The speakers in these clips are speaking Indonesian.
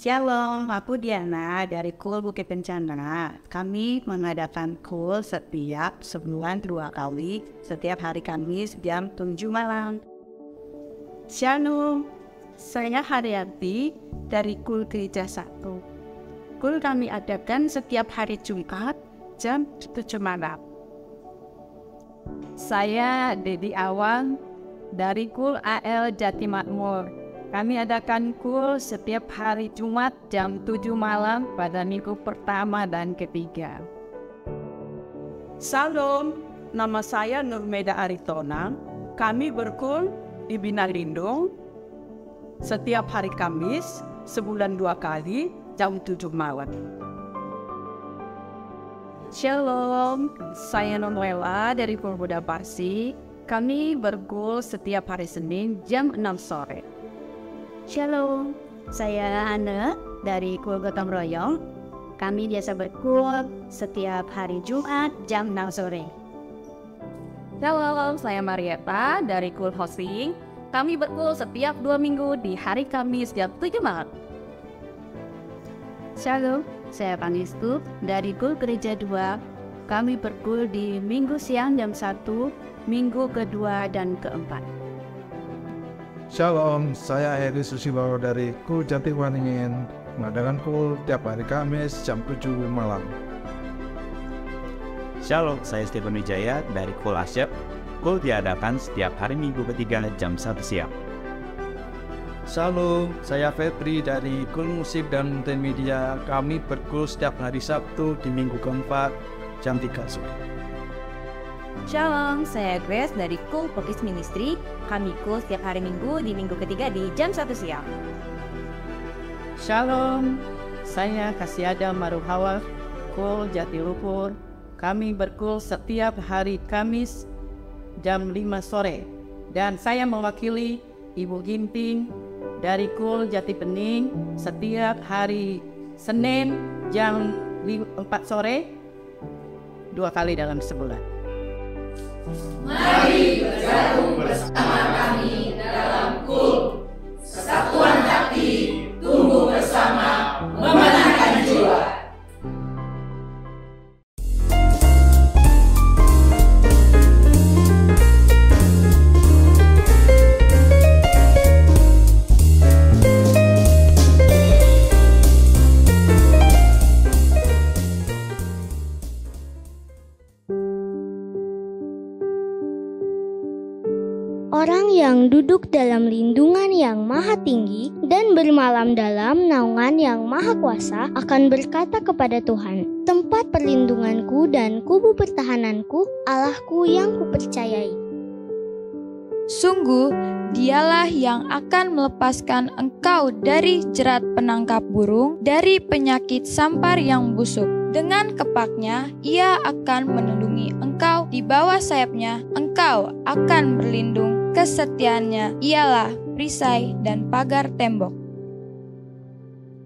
Shalom, aku Diana dari KUL Bukit Kencana. Kami mengadakan KUL setiap sebulan 2 kali, setiap hari Kamis jam 7 malam. Shalom, saya Haryati dari KUL Gereja 1. KUL kami adakan setiap hari Jumat jam 7 malam. Saya Dedi Awang dari KUL AL Jatimakmur. Kami adakan KUL setiap hari Jumat jam 7 malam pada minggu pertama dan ketiga. Salam, nama saya Nurmeda Aritona. Kami berKUL di Bina Lindung setiap hari Kamis, sebulan 2 kali, jam 7 malam. Shalom, saya Nonuela dari KUL Buddha Parsi. Kami berKUL setiap hari Senin jam 6 sore. Shalom, saya Anne dari KUL Gotong Royong. Kami biasa berKUL setiap hari Jumat jam 6 sore. Shalom, saya Marieta dari KUL Hosting. Kami berKUL setiap 2 minggu di hari Kamis jam 7 malam. Shalom, saya Pangestu dari KUL Gereja 2. Kami berKUL di minggu siang jam 1, minggu kedua dan keempat. Shalom, saya Heri Susibawa dari KUL Jatiwaringin, mengadakan KUL tiap hari Kamis jam 7 malam. Shalom, saya Stephen Wijaya dari KUL Asyep. KUL diadakan setiap hari Minggu ketiga jam 1 siang. Shalom, saya Febri dari KUL Musik dan Multimedia. Kami berKUL setiap hari Sabtu di minggu keempat jam 3 sore. Shalom, saya Grace dari KUL Pokis Ministry. Kami KUL setiap hari Minggu di minggu ketiga di jam 1 siang. Shalom, saya Kasiada Maruhawa, KUL Jatiluhur. Kami berKUL setiap hari Kamis jam 5 sore. Dan saya mewakili Ibu Ginting dari KUL Jati Bening setiap hari Senin jam 4 sore, 2 kali dalam sebulan. Mari bergabung bersama kami dalam KUL. Kesatuan hati, tumbuh bersama, memenangkan jiwa. Orang yang duduk dalam lindungan yang maha tinggi dan bermalam dalam naungan yang maha kuasa akan berkata kepada Tuhan, tempat perlindunganku dan kubu pertahananku, Allahku yang kupercayai. Sungguh, dialah yang akan melepaskan engkau dari jerat penangkap burung, dari penyakit sampar yang busuk. Dengan kepaknya, ia akan melindungi engkau, di bawah sayapnya engkau akan berlindung. Kesetiaannya ialah perisai dan pagar tembok.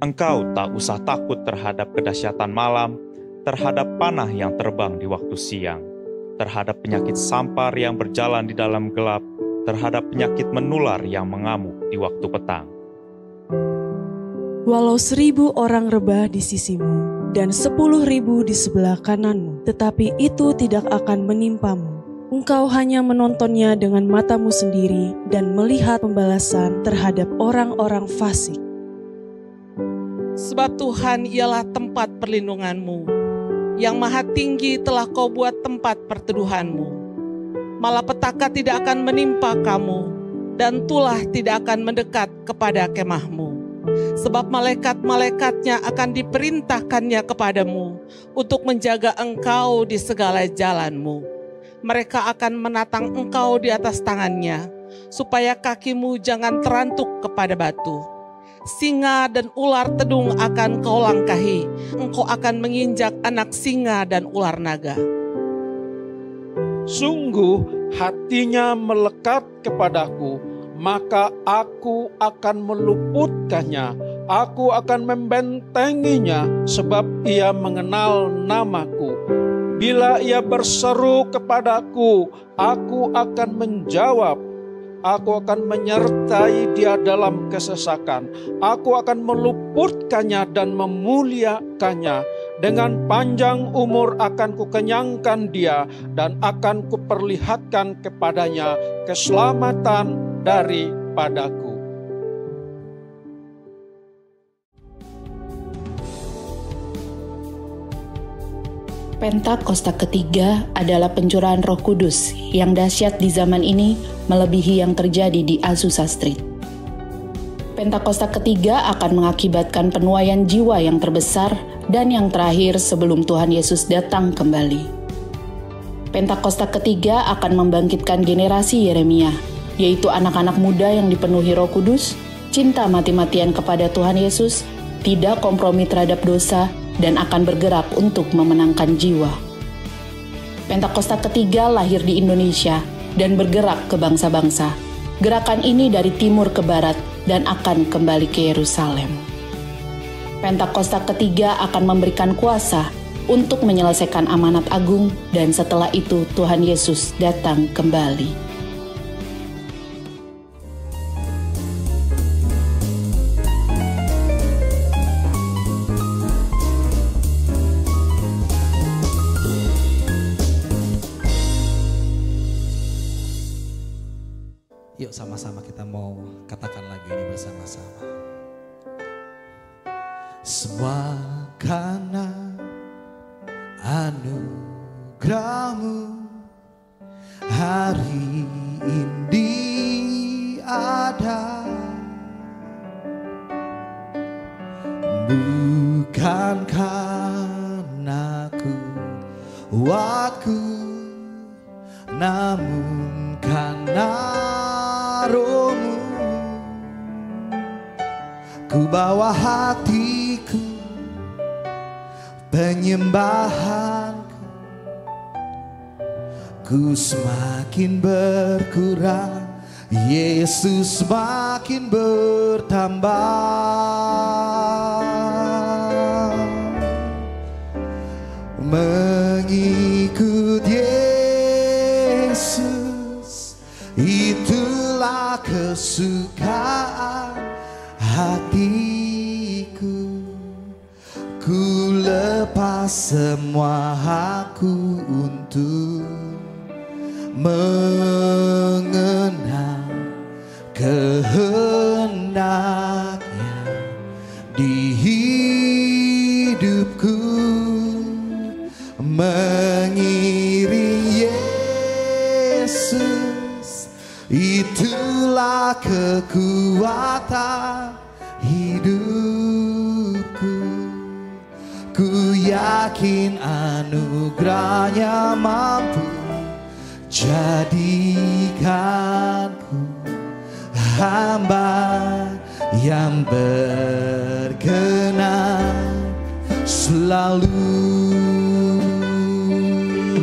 Engkau tak usah takut terhadap kedahsyatan malam, terhadap panah yang terbang di waktu siang, terhadap penyakit sampar yang berjalan di dalam gelap, terhadap penyakit menular yang mengamuk di waktu petang. Walau 1.000 orang rebah di sisimu dan 10.000 di sebelah kananmu, tetapi itu tidak akan menimpamu. Engkau hanya menontonnya dengan matamu sendiri dan melihat pembalasan terhadap orang-orang fasik. Sebab Tuhan ialah tempat perlindunganmu, yang maha tinggi telah kau buat tempat perteduhanmu. Malapetaka tidak akan menimpa kamu, dan tulah tidak akan mendekat kepada kemahmu. Sebab malaikat-malaikatnya akan diperintahkannya kepadamu, untuk menjaga engkau di segala jalanmu. Mereka akan menatang engkau di atas tangannya, supaya kakimu jangan terantuk kepada batu. Singa dan ular tedung akan kau langkahi, engkau akan menginjak anak singa dan ular naga. Sungguh hatinya melekat kepadaku, maka aku akan meluputkannya, aku akan membentenginya, sebab ia mengenal namaku. Bila ia berseru kepadaku, aku akan menjawab. Aku akan menyertai dia dalam kesesakan. Aku akan meluputkannya dan memuliakannya. Dengan panjang umur akan kukenyangkan dia dan akan kuperlihatkan kepadanya keselamatan daripadaku. Pentakosta ketiga adalah pencurahan Roh Kudus yang dahsyat di zaman ini melebihi yang terjadi di Azusa Street. Pentakosta ketiga akan mengakibatkan penuaian jiwa yang terbesar dan yang terakhir sebelum Tuhan Yesus datang kembali. Pentakosta ketiga akan membangkitkan generasi Yeremia, yaitu anak-anak muda yang dipenuhi Roh Kudus, cinta mati-matian kepada Tuhan Yesus, tidak kompromi terhadap dosa, dan akan bergerak untuk memenangkan jiwa. Pentakosta ketiga lahir di Indonesia dan bergerak ke bangsa-bangsa. Gerakan ini dari timur ke barat dan akan kembali ke Yerusalem. Pentakosta ketiga akan memberikan kuasa untuk menyelesaikan amanat agung dan setelah itu Tuhan Yesus datang kembali. Yuk sama-sama kita mau katakan lagu ini bersama-sama. Semua karena anugerah-Mu hari ini ada, bukan karena kuatku, namun karena Roh-Mu. Ku bawa hatiku, penyembahanku, ku semakin berkurang, Yesus semakin bertambah. Mengikut Yesus itulah kesukaan hatiku. Ku lepas semua hakku untuk mengenal kehendaknya di hidupku. Mengiring Yesus itulah kekuatan hidupku. Ku yakin anugerahnya mampu jadikanku hamba yang berkenan selalu.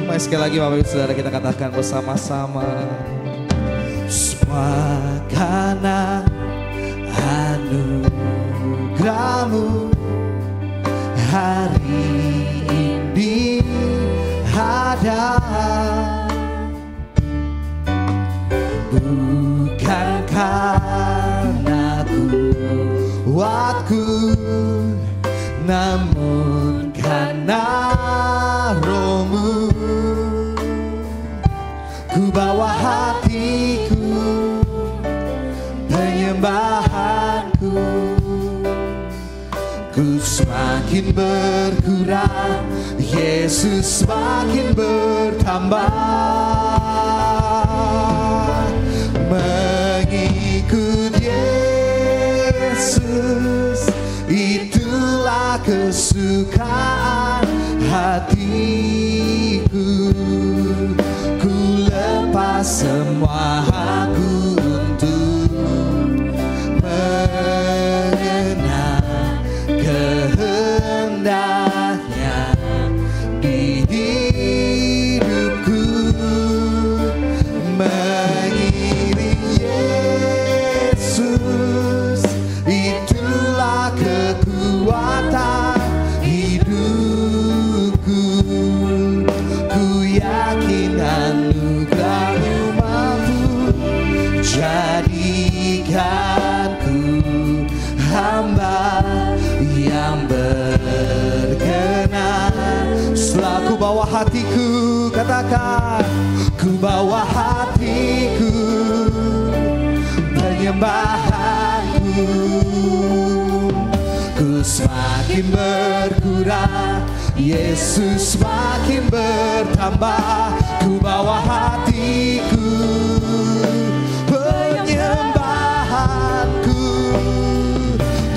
Mari sekali lagi Bapak Ibu Saudara kita katakan bersama-sama. Semua karena anugerah-Mu hari ini ada, bukan karena kuatku, namun karena Roh-Mu. Ku bawa hatiku, penyembahanku, ku semakin berkurang, Yesus semakin bertambah. Mengikut Yesus itulah kesukaan hatiku. Ku lepas semua hakku untuk mengenal kehendaknya di hidupku. Mengiring Yesus itulah kekuatan hidupku. Ku yakin anugerah-Mu mampu hatiku, katakan, ku bawa hatiku, penyembahanku, ku semakin berkurang, Yesus semakin bertambah, ku bawa hatiku, penyembahanku,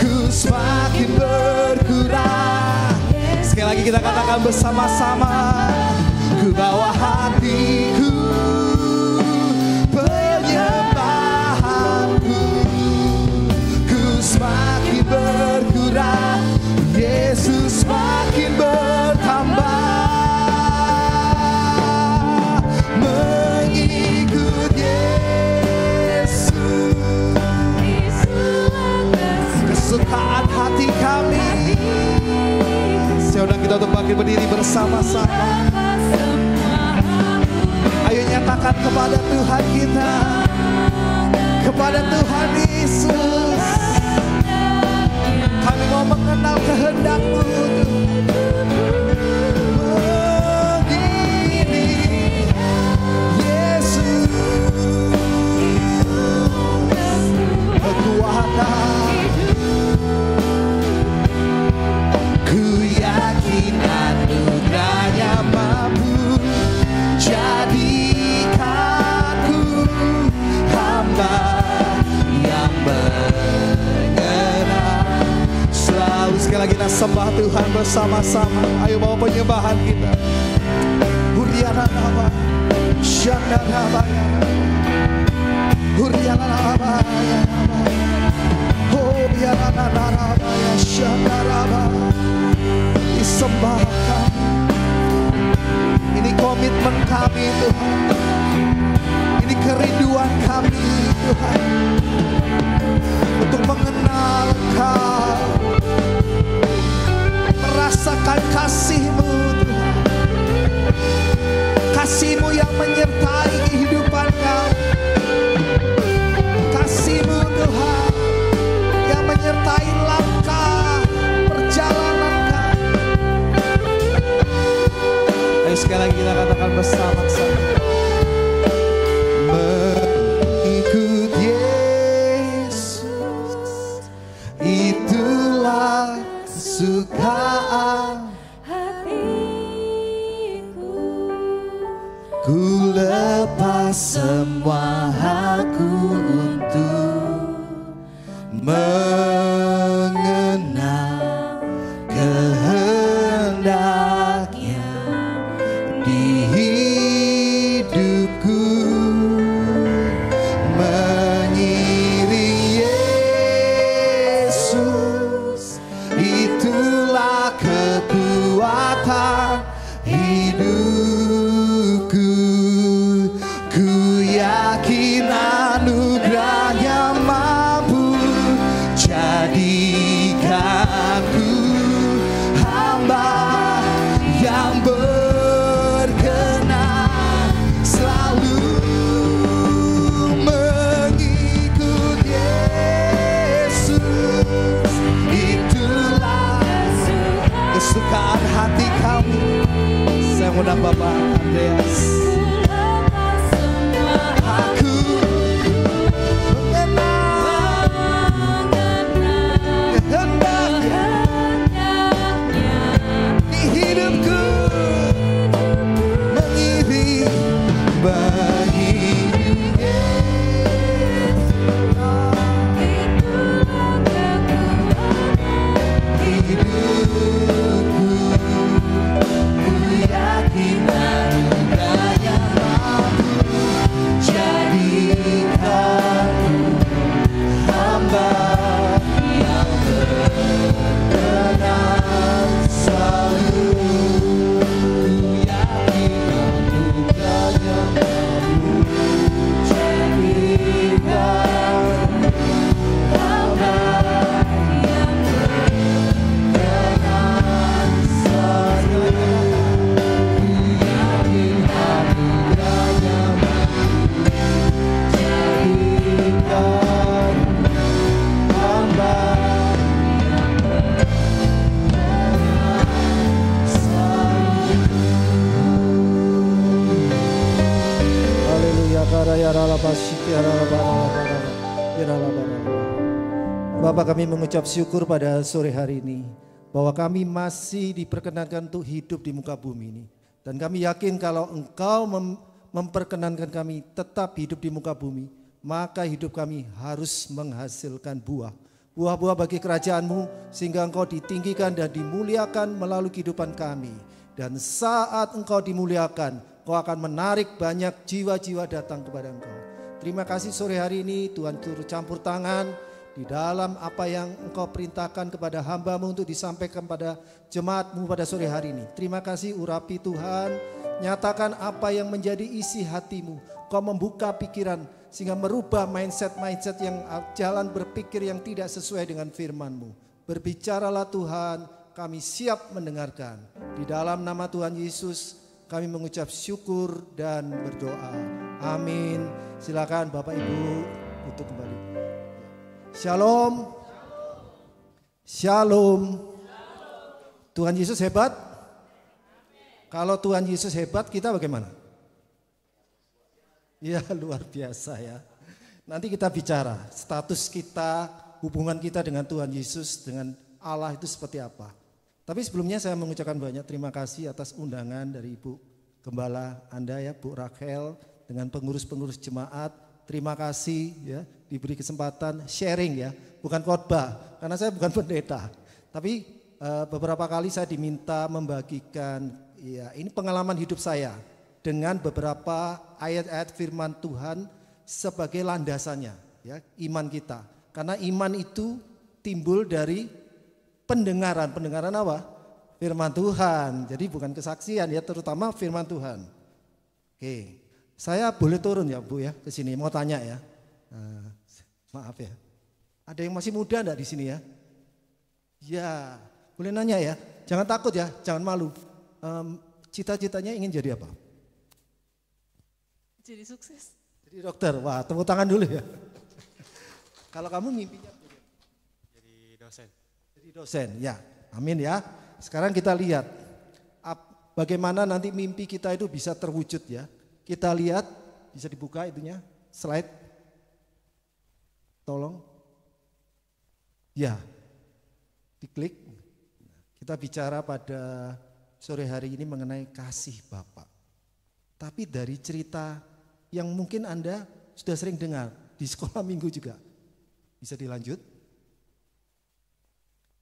ku semakin berkurang. Sekali lagi kita katakan bersama-sama, ku bawa hatiku, penyembahanku, ku semakin berkurang, Yesus semakin bertambah, mengikut Yesus, kesukaan hati kami. Saya undang kita untuk bangkit berdiri bersama-sama. Ayo nyatakan kepada Tuhan kita, kepada Tuhan Yesus, kami mau mengenal kehendak-Mu. Begini Yesus, kekuatan, ku yakin anugerah-Nya mampu jadikanku hamba yang mengenal. Selalu sekali lagi kita sembah Tuhan bersama-sama. Ayo bawa penyembahan kita. Huriana nama, Syanda nama, Huriana nama, Huriana nama, Syanda nama. Disembahkan. Ini komitmen kami Tuhan, ini kerinduan kami Tuhan, untuk mengenal Engkau, merasakan kasih-Mu Tuhan, kasih-Mu yang menyertai kehidupan kami, kasih-Mu Tuhan yang menyertai langkah perjalanan kami. Ayo sekali lagi kita katakan bersama-sama, mengikut Yesus, itulah kesukaan hatiku. Ku lepas semua hakku untuk mengenal kehendak-Nya di hidupku, mengiring Yesus, itulah kekuatan hidupku. Ku yakin anugerah-Nya mampu jadikanku hamba yang berkenan, selalu mengikut Yesus, itulah kesukaan hati kami. Saya undang Bapak Andreas. Aku mengenal kehendak-Nya di hidupku, mengiring hidupku, ku yakin anugerah-Nya Bapak, kami mengucap syukur pada sore hari ini bahwa kami masih diperkenankan untuk hidup di muka bumi ini. Dan kami yakin kalau Engkau memperkenankan kami tetap hidup di muka bumi, maka hidup kami harus menghasilkan buah. Buah-buah bagi kerajaan-Mu sehingga Engkau ditinggikan dan dimuliakan melalui kehidupan kami. Dan saat Engkau dimuliakan, Engkau akan menarik banyak jiwa-jiwa datang kepada Engkau. Terima kasih sore hari ini Tuhan turut campur tangan di dalam apa yang Engkau perintahkan kepada hamba-Mu untuk disampaikan pada jemaat-Mu pada sore hari ini. Terima kasih urapi Tuhan, nyatakan apa yang menjadi isi hati-Mu. Engkau membuka pikiran sehingga merubah mindset-mindset yang jalan berpikir yang tidak sesuai dengan firman-Mu. Berbicaralah Tuhan, kami siap mendengarkan. Di dalam nama Tuhan Yesus kami mengucap syukur dan berdoa. Amin. Silakan Bapak Ibu untuk kembali. Shalom. Shalom. Tuhan Yesus hebat. Kalau Tuhan Yesus hebat, kita bagaimana? Ya, luar biasa ya. Nanti kita bicara status kita, hubungan kita dengan Tuhan Yesus, dengan Allah itu seperti apa. Tapi sebelumnya saya mengucapkan banyak terima kasih atas undangan dari Ibu Gembala Anda ya, Bu Rachel, dengan pengurus-pengurus jemaat. Terima kasih ya, diberi kesempatan sharing ya, bukan khotbah karena saya bukan pendeta. Tapi beberapa kali saya diminta membagikan ya, ini pengalaman hidup saya dengan beberapa ayat-ayat firman Tuhan sebagai landasannya ya, iman kita. Karena iman itu timbul dari pendengaran apa? Firman Tuhan. Jadi bukan kesaksian ya, terutama firman Tuhan. Oke. Saya boleh turun ya Bu ya ke sini, mau tanya ya. Maaf ya. Ada yang masih muda enggak di sini ya? Ya, boleh nanya ya. Jangan takut ya, jangan malu. Cita-citanya ingin jadi apa? Jadi sukses. Jadi dokter. Wah, tepuk tangan dulu ya. Kalau kamu mimpinya jadi dosen. Jadi dosen, ya. Amin ya. Sekarang kita lihat bagaimana nanti mimpi kita itu bisa terwujud ya. Kita lihat, bisa dibuka itunya, slide. Tolong. Ya, diklik. Kita bicara pada sore hari ini mengenai kasih Bapak. Tapi dari cerita yang mungkin Anda sudah sering dengar di sekolah minggu juga. Bisa dilanjut?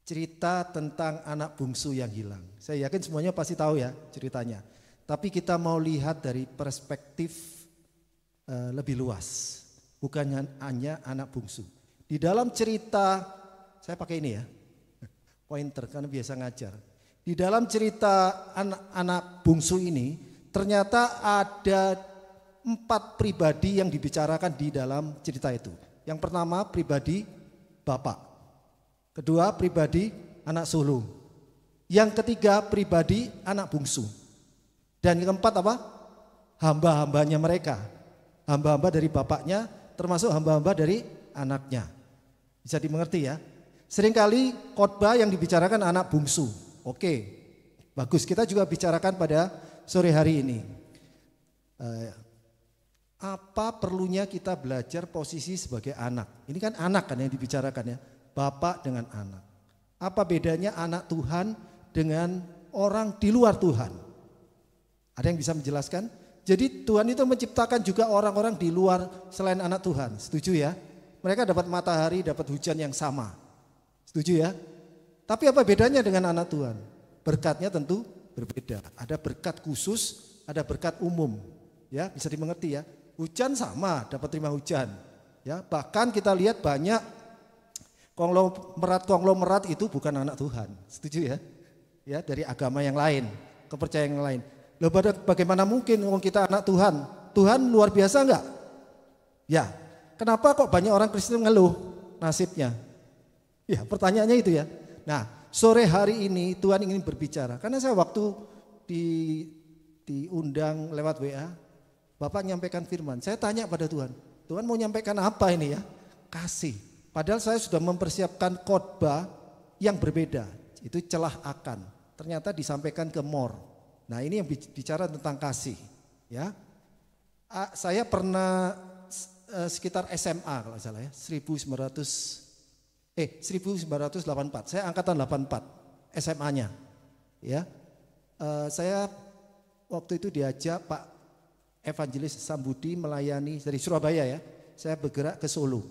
Cerita tentang anak bungsu yang hilang. Saya yakin semuanya pasti tahu ya ceritanya. Tapi kita mau lihat dari perspektif lebih luas. Bukan hanya anak bungsu. Di dalam cerita, saya pakai ini ya, pointer karena biasa ngajar. Di dalam cerita anak bungsu ini, ternyata ada 4 pribadi yang dibicarakan di dalam cerita itu. Yang pertama pribadi bapak. Kedua pribadi anak sulung. Yang ketiga pribadi anak bungsu. Dan yang keempat apa? Hamba-hambanya mereka. Hamba-hamba dari bapaknya termasuk hamba-hamba dari anaknya. Bisa dimengerti ya. Seringkali khotbah yang dibicarakan anak bungsu. Oke, bagus. Kita juga bicarakan pada sore hari ini. Apa perlunya kita belajar posisi sebagai anak? Ini kan anak kan yang dibicarakan ya. Bapak dengan anak. Apa bedanya anak Tuhan dengan orang di luar Tuhan? Ada yang bisa menjelaskan? Jadi Tuhan itu menciptakan juga orang-orang di luar selain anak Tuhan. Setuju ya? Mereka dapat matahari, dapat hujan yang sama. Setuju ya? Tapi apa bedanya dengan anak Tuhan? Berkatnya tentu berbeda. Ada berkat khusus, ada berkat umum. Ya, bisa dimengerti ya. Hujan sama, dapat terima hujan. Ya, bahkan kita lihat banyak konglomerat itu bukan anak Tuhan. Setuju ya? Ya, dari agama yang lain, kepercayaan yang lain. Loh, bagaimana mungkin kita anak Tuhan? Tuhan luar biasa enggak? Ya, kenapa kok banyak orang Kristen ngeluh nasibnya? Ya, pertanyaannya itu ya. Nah, sore hari ini Tuhan ingin berbicara. Karena saya waktu diundang lewat WA, Bapak nyampaikan firman. Saya tanya pada Tuhan, Tuhan mau nyampaikan apa ini ya? Kasih. Padahal saya sudah mempersiapkan khotbah yang berbeda. Itu celah akan. Ternyata disampaikan ke more. Nah, ini yang bicara tentang kasih, ya. Saya pernah sekitar SMA kalau salah ya, 1984. Saya angkatan 84 SMA-nya. Ya. Saya waktu itu diajak Pak Evangelis Sambudi melayani dari Surabaya ya. Saya bergerak ke Solo.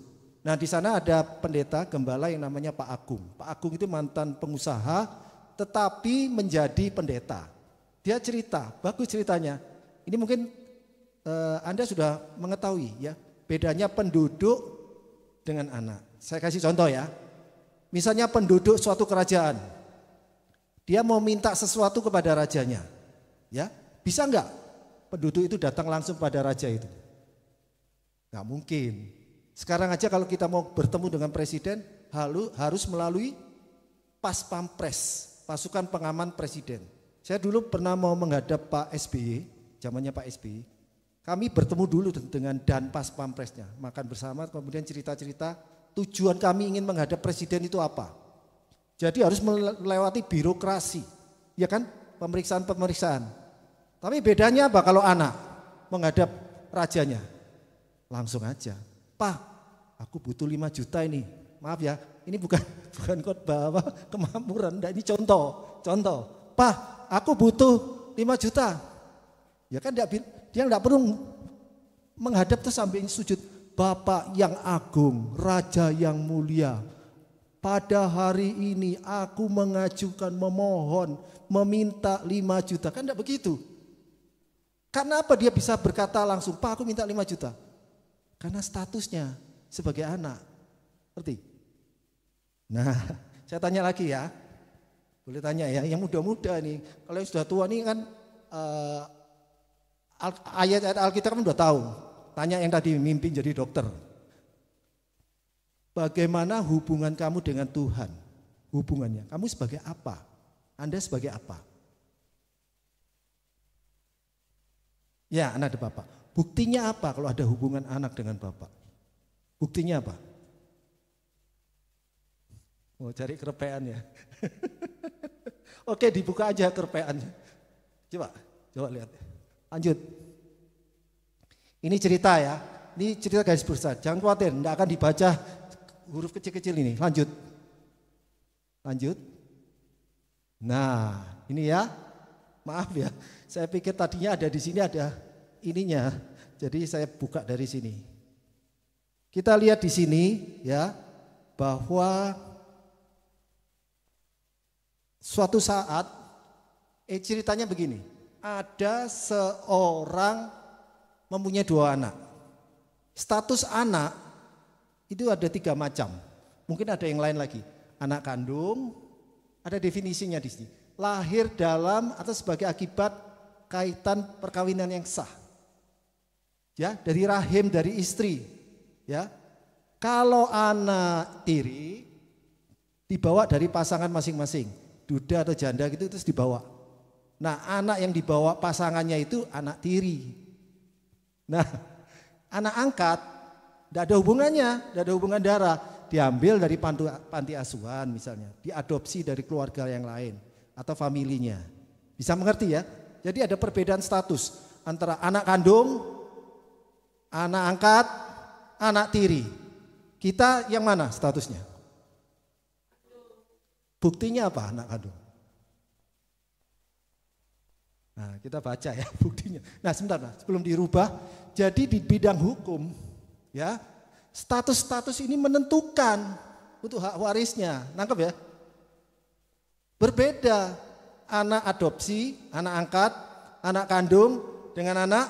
Nah, di sana ada pendeta gembala yang namanya Pak Agung. Pak Agung itu mantan pengusaha tetapi menjadi pendeta. Dia cerita, bagus ceritanya. Ini mungkin Anda sudah mengetahui ya, bedanya penduduk dengan anak. Saya kasih contoh ya. Misalnya penduduk suatu kerajaan, dia mau minta sesuatu kepada rajanya. Ya, bisa enggak penduduk itu datang langsung pada raja itu? Enggak mungkin. Sekarang aja kalau kita mau bertemu dengan presiden, harus melalui Pas Pampres, pasukan pengaman presiden. Saya dulu pernah mau menghadap Pak SBY, zamannya Pak SBY. Kami bertemu dulu dengan dan Pas Pampresnya, makan bersama, kemudian cerita-cerita tujuan kami ingin menghadap presiden itu apa. Jadi harus melewati birokrasi, ya kan, pemeriksaan-pemeriksaan. Tapi bedanya apa kalau anak menghadap rajanya? Langsung aja, Pak, aku butuh 5 juta ini. Maaf ya, ini bukan khotbah kemakmuran, ini contoh. Pak, aku butuh 5 juta. Ya kan dia enggak perlu menghadap terus sampai sujud. Bapak yang agung, Raja yang mulia, pada hari ini aku mengajukan, memohon, meminta 5 juta. Kan enggak begitu. Karena apa dia bisa berkata langsung, Pak, aku minta 5 juta. Karena statusnya sebagai anak. Ngerti? Nah, saya tanya lagi ya. Boleh tanya ya, yang muda-muda nih. Kalau yang sudah tua nih kan ayat-ayat Alkitab kan udah tahu. Tanya yang tadi mimpi jadi dokter. Bagaimana hubungan kamu dengan Tuhan? Hubungannya, kamu sebagai apa? Anda sebagai apa? Ya, anak ada bapak. Buktinya apa kalau ada hubungan anak dengan bapak? Buktinya apa? Mau cari kerepean ya? Oke, dibuka aja kerepeannya. Coba lihat. Lanjut. Ini cerita ya. Ini cerita garis besar. Jangan khawatir, enggak akan dibaca huruf kecil-kecil ini. Lanjut. Nah, ini ya. Maaf ya. Saya pikir tadinya ada di sini, ada ininya. Jadi saya buka dari sini. Kita lihat di sini ya, bahwa suatu saat ceritanya begini. Ada seorang mempunyai 2 anak. Status anak itu ada 3 macam. Mungkin ada yang lain lagi. Anak kandung, ada definisinya di sini. Lahir dalam atau sebagai akibat kaitan perkawinan yang sah. Ya, dari rahim, dari istri. Ya. Kalau anak tiri dibawa dari pasangan masing-masing, duda atau janda gitu, terus dibawa. Nah, anak yang dibawa pasangannya itu anak tiri. Nah, anak angkat tidak ada hubungannya, tidak ada hubungan darah, diambil dari panti asuhan misalnya, diadopsi dari keluarga yang lain atau familinya. Bisa mengerti ya? Jadi ada perbedaan status antara anak kandung, anak angkat, anak tiri. Kita yang mana statusnya? Buktinya apa anak kandung? Nah, kita baca ya buktinya. Nah, sebentar sebelum dirubah. Jadi di bidang hukum ya, status-status ini menentukan untuk hak warisnya. Nangkep ya? Berbeda anak adopsi, anak angkat, anak kandung dengan anak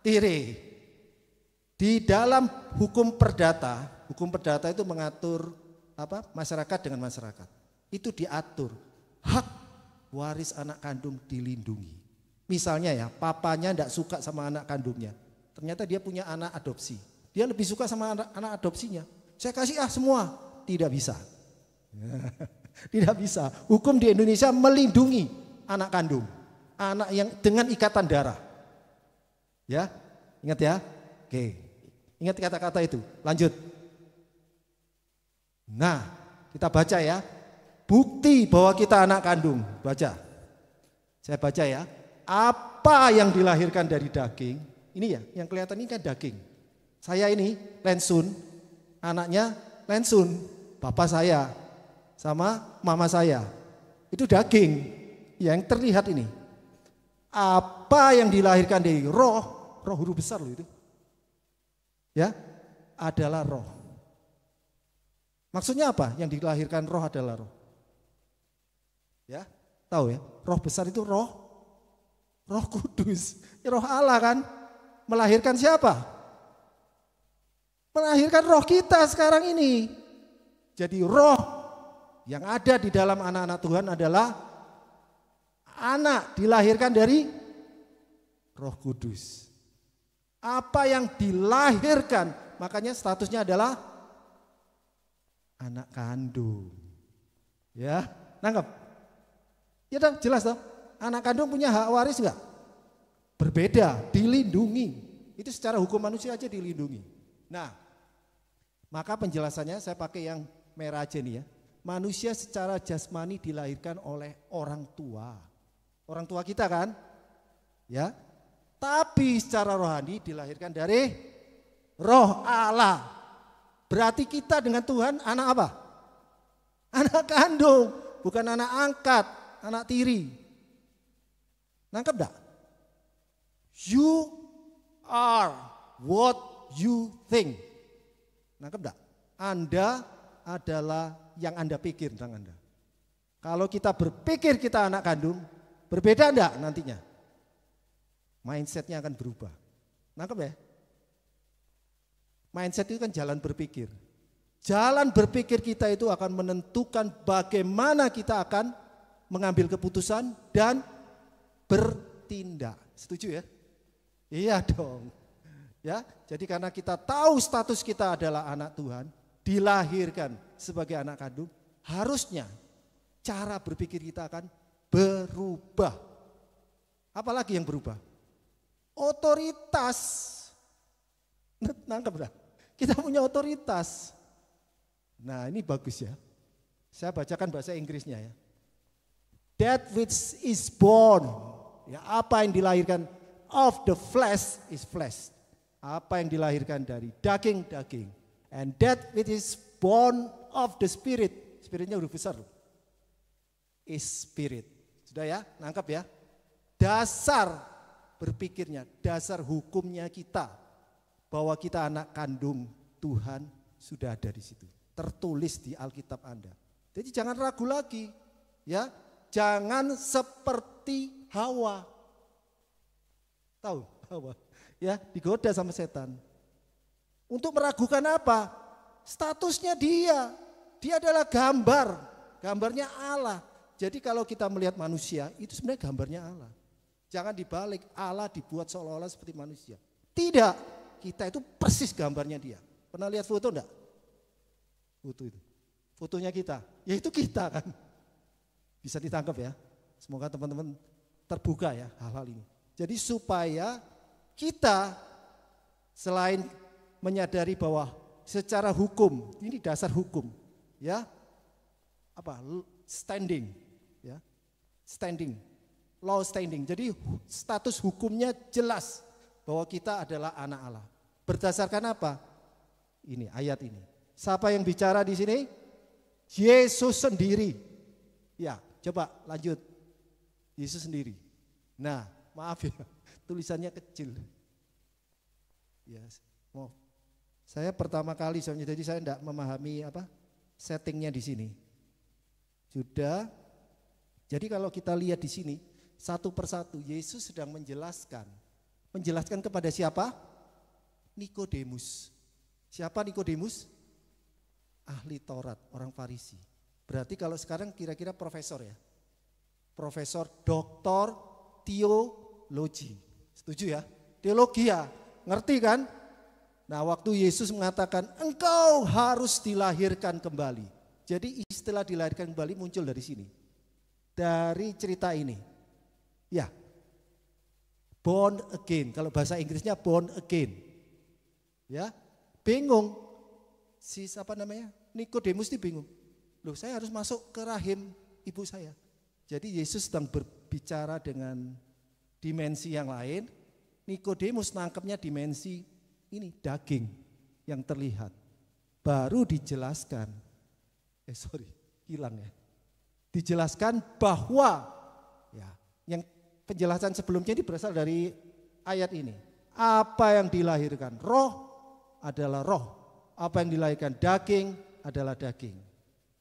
tiri. Di dalam hukum perdata itu mengatur apa? Masyarakat dengan masyarakat. Itu diatur hak waris anak kandung dilindungi. Misalnya ya, papanya tidak suka sama anak kandungnya. Ternyata dia punya anak adopsi. Dia lebih suka sama anak adopsinya. Saya kasih semua. Tidak bisa. Tidak bisa. Hukum di Indonesia melindungi anak kandung. Anak yang dengan ikatan darah. Ya, ingat ya. Oke, ingat kata-kata itu. Lanjut. Nah, kita baca ya. Bukti bahwa kita anak kandung. Baca. Saya baca ya. Apa yang dilahirkan dari daging, ini ya, yang kelihatan ini kan daging. Saya ini Lensun, anaknya Lensun, bapak saya sama mama saya. Itu daging yang terlihat ini. Apa yang dilahirkan dari roh huruf besar loh itu. Ya, adalah roh. Maksudnya apa? Yang dilahirkan roh adalah roh. Ya, tahu ya? Roh besar itu roh kudus. Roh Allah kan? Melahirkan siapa? Melahirkan roh kita sekarang ini. Jadi roh yang ada di dalam anak-anak Tuhan adalah anak dilahirkan dari Roh Kudus. Apa yang dilahirkan, makanya statusnya adalah anak kandung. Ya, nangkep? Ya dong, jelas dong. Anak kandung punya hak waris enggak? Berbeda, dilindungi. Itu secara hukum manusia aja dilindungi. Nah, maka penjelasannya saya pakai yang merah aja nih ya. Manusia secara jasmani dilahirkan oleh orang tua. Orang tua kita kan? Ya. Tapi secara rohani dilahirkan dari Roh Allah. Berarti kita dengan Tuhan anak apa? Anak kandung, bukan anak angkat, anak tiri. Nangkep enggak? You are what you think. Nangkep enggak? Anda adalah yang Anda pikir tentang Anda. Kalau kita berpikir kita anak kandung, berbeda enggak nantinya? Mindsetnya akan berubah. Nangkep ya? Mindset itu kan jalan berpikir. Jalan berpikir kita itu akan menentukan bagaimana kita akan mengambil keputusan dan bertindak. Setuju ya? Iya dong. Ya, jadi karena kita tahu status kita adalah anak Tuhan, dilahirkan sebagai anak kandung, harusnya cara berpikir kita akan berubah. Apalagi yang berubah? Otoritas. Nangkep dah. Kita punya otoritas. Nah, ini bagus ya. Saya bacakan bahasa Inggrisnya ya. That which is born, ya apa yang dilahirkan of the flesh is flesh. Apa yang dilahirkan dari daging, daging. And that which is born of the spirit, spiritnya huruf besar loh. Is spirit. Sudah ya, nangkap ya. Dasar berpikirnya, dasar hukumnya kita bahwa kita anak kandung Tuhan sudah ada di situ. Tertulis di Alkitab Anda. Jadi jangan ragu lagi, ya. Jangan seperti Hawa. Tahu Hawa? Ya, digoda sama setan. Untuk meragukan apa? Statusnya dia. Dia adalah gambarnya Allah. Jadi kalau kita melihat manusia, itu sebenarnya gambarnya Allah. Jangan dibalik, Allah dibuat seolah-olah seperti manusia. Tidak, kita itu persis gambarnya dia. Pernah lihat foto enggak? Foto itu. Fotonya kita, ya itu kita kan. Bisa ditangkap ya. Semoga teman-teman terbuka ya hal-hal ini. Jadi supaya kita selain menyadari bahwa secara hukum, ini dasar hukum, ya. Apa? Standing, ya. Standing. Law standing. Jadi status hukumnya jelas bahwa kita adalah anak Allah. Berdasarkan apa? Ini ayat ini. Siapa yang bicara di sini? Yesus sendiri. Ya, coba lanjut. Yesus sendiri. Nah, maaf ya, tulisannya kecil. Ya, maaf. Saya pertama kali soalnya, jadi saya tidak memahami apa settingnya di sini. Sudah. Jadi kalau kita lihat di sini satu persatu Yesus sedang menjelaskan kepada siapa? Nikodemus. Siapa Nikodemus? Ahli Taurat, orang Farisi. Berarti kalau sekarang kira-kira profesor ya. Profesor, doktor, teologi. Setuju ya? Teologi ya, ngerti kan? Nah, waktu Yesus mengatakan engkau harus dilahirkan kembali. Jadi istilah dilahirkan kembali muncul dari sini. Dari cerita ini. Ya, born again. Kalau bahasa Inggrisnya born again. Ya, bingung. Siapa namanya? Nikodemus ini bingung. Loh, saya harus masuk ke rahim ibu saya. Jadi Yesus sedang berbicara dengan dimensi yang lain. Nikodemus nangkepnya dimensi ini daging yang terlihat. Baru dijelaskan, hilang ya. Dijelaskan bahwa ya, yang penjelasan sebelumnya ini berasal dari ayat ini. Apa yang dilahirkan roh adalah roh. Apa yang dilahirkan daging adalah daging.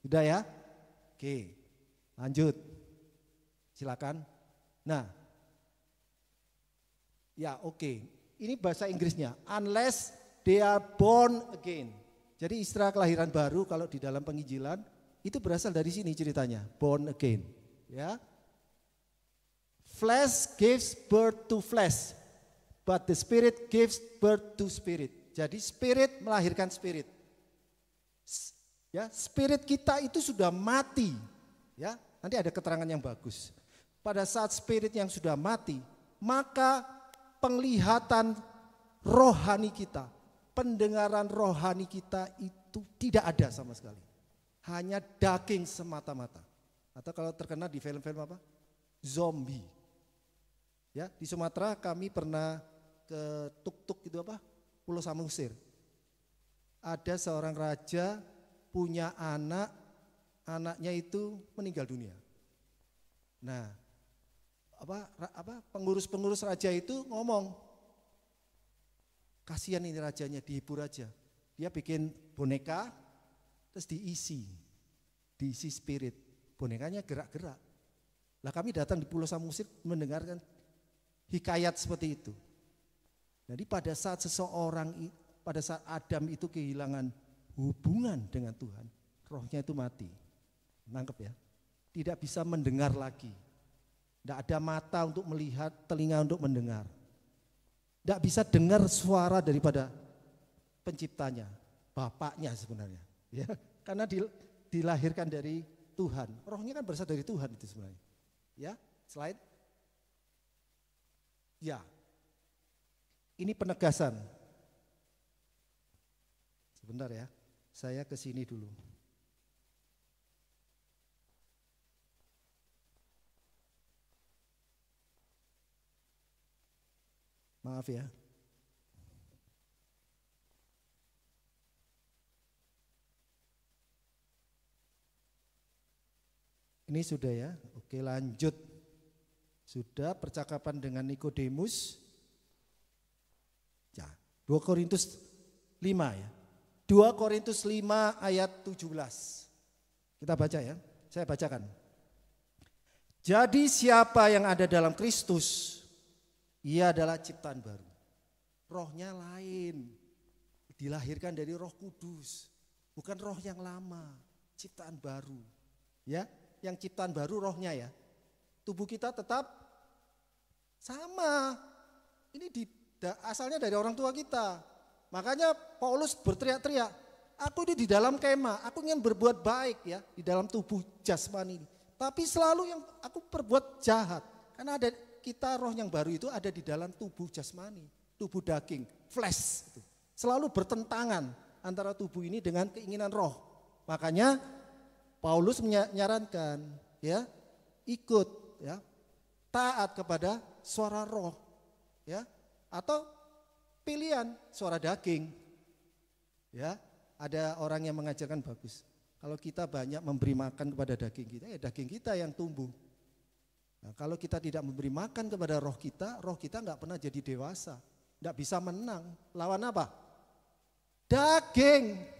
Sudah ya? Oke, lanjut. Silakan. Nah, ya oke. Ini bahasa Inggrisnya. Unless they are born again. Jadi istilah kelahiran baru kalau di dalam penginjilan itu berasal dari sini ceritanya. Born again. Ya. Flesh gives birth to flesh, but the spirit gives birth to spirit. Jadi spirit melahirkan spirit. Ya, spirit kita itu sudah mati. Ya, nanti ada keterangan yang bagus. Pada saat spirit yang sudah mati, maka penglihatan rohani kita, pendengaran rohani kita itu tidak ada sama sekali. Hanya daging semata-mata. Atau kalau terkena di film-film apa? Zombie. Ya, di Sumatera kami pernah ke Tuk-Tuk itu apa? Pulau Samosir. Ada seorang raja punya anak, anaknya itu meninggal dunia. Nah, pengurus-pengurus raja itu ngomong, kasihan ini rajanya, dihibur aja. Dia bikin boneka, terus diisi spirit. Bonekanya gerak-gerak. Lah kami datang di Pulau Samosir mendengarkan hikayat seperti itu. Jadi pada saat pada saat Adam itu kehilangan hubungan dengan Tuhan, rohnya itu mati. Nangkep ya? Tidak bisa mendengar lagi. Tidak ada mata untuk melihat, telinga untuk mendengar. Tidak bisa dengar suara daripada penciptanya, bapaknya sebenarnya. Ya, karena dilahirkan dari Tuhan. Rohnya kan berasal dari Tuhan itu sebenarnya. Ya, slide. Ya, ini penegasan. Sebentar ya, saya ke sini dulu. Maaf ya. Ini sudah ya, oke lanjut. Sudah percakapan dengan Nikodemus. Ya, 2 Korintus 5 ya. 2 Korintus 5 ayat 17. Kita baca ya, saya bacakan. Jadi siapa yang ada dalam Kristus, ia adalah ciptaan baru. Rohnya lain, dilahirkan dari Roh Kudus, bukan roh yang lama, ciptaan baru. Ya, yang ciptaan baru rohnya ya. Tubuh kita tetap sama. Ini asalnya dari orang tua kita. Makanya Paulus berteriak-teriak, aku ini di dalam kemah, aku ingin berbuat baik ya di dalam tubuh jasmani ini. Tapi selalu yang aku perbuat jahat. Karena ada kita roh yang baru itu ada di dalam tubuh jasmani, tubuh daging, flesh. Selalu bertentangan antara tubuh ini dengan keinginan roh. Makanya Paulus menyarankan ya, ikut ya, taat kepada suara roh ya, atau pilihan suara daging. Ya, ada orang yang mengajarkan bagus. Kalau kita banyak memberi makan kepada daging kita, ya daging kita yang tumbuh. Nah, kalau kita tidak memberi makan kepada roh kita nggak pernah jadi dewasa, nggak bisa menang. Lawan apa? Daging.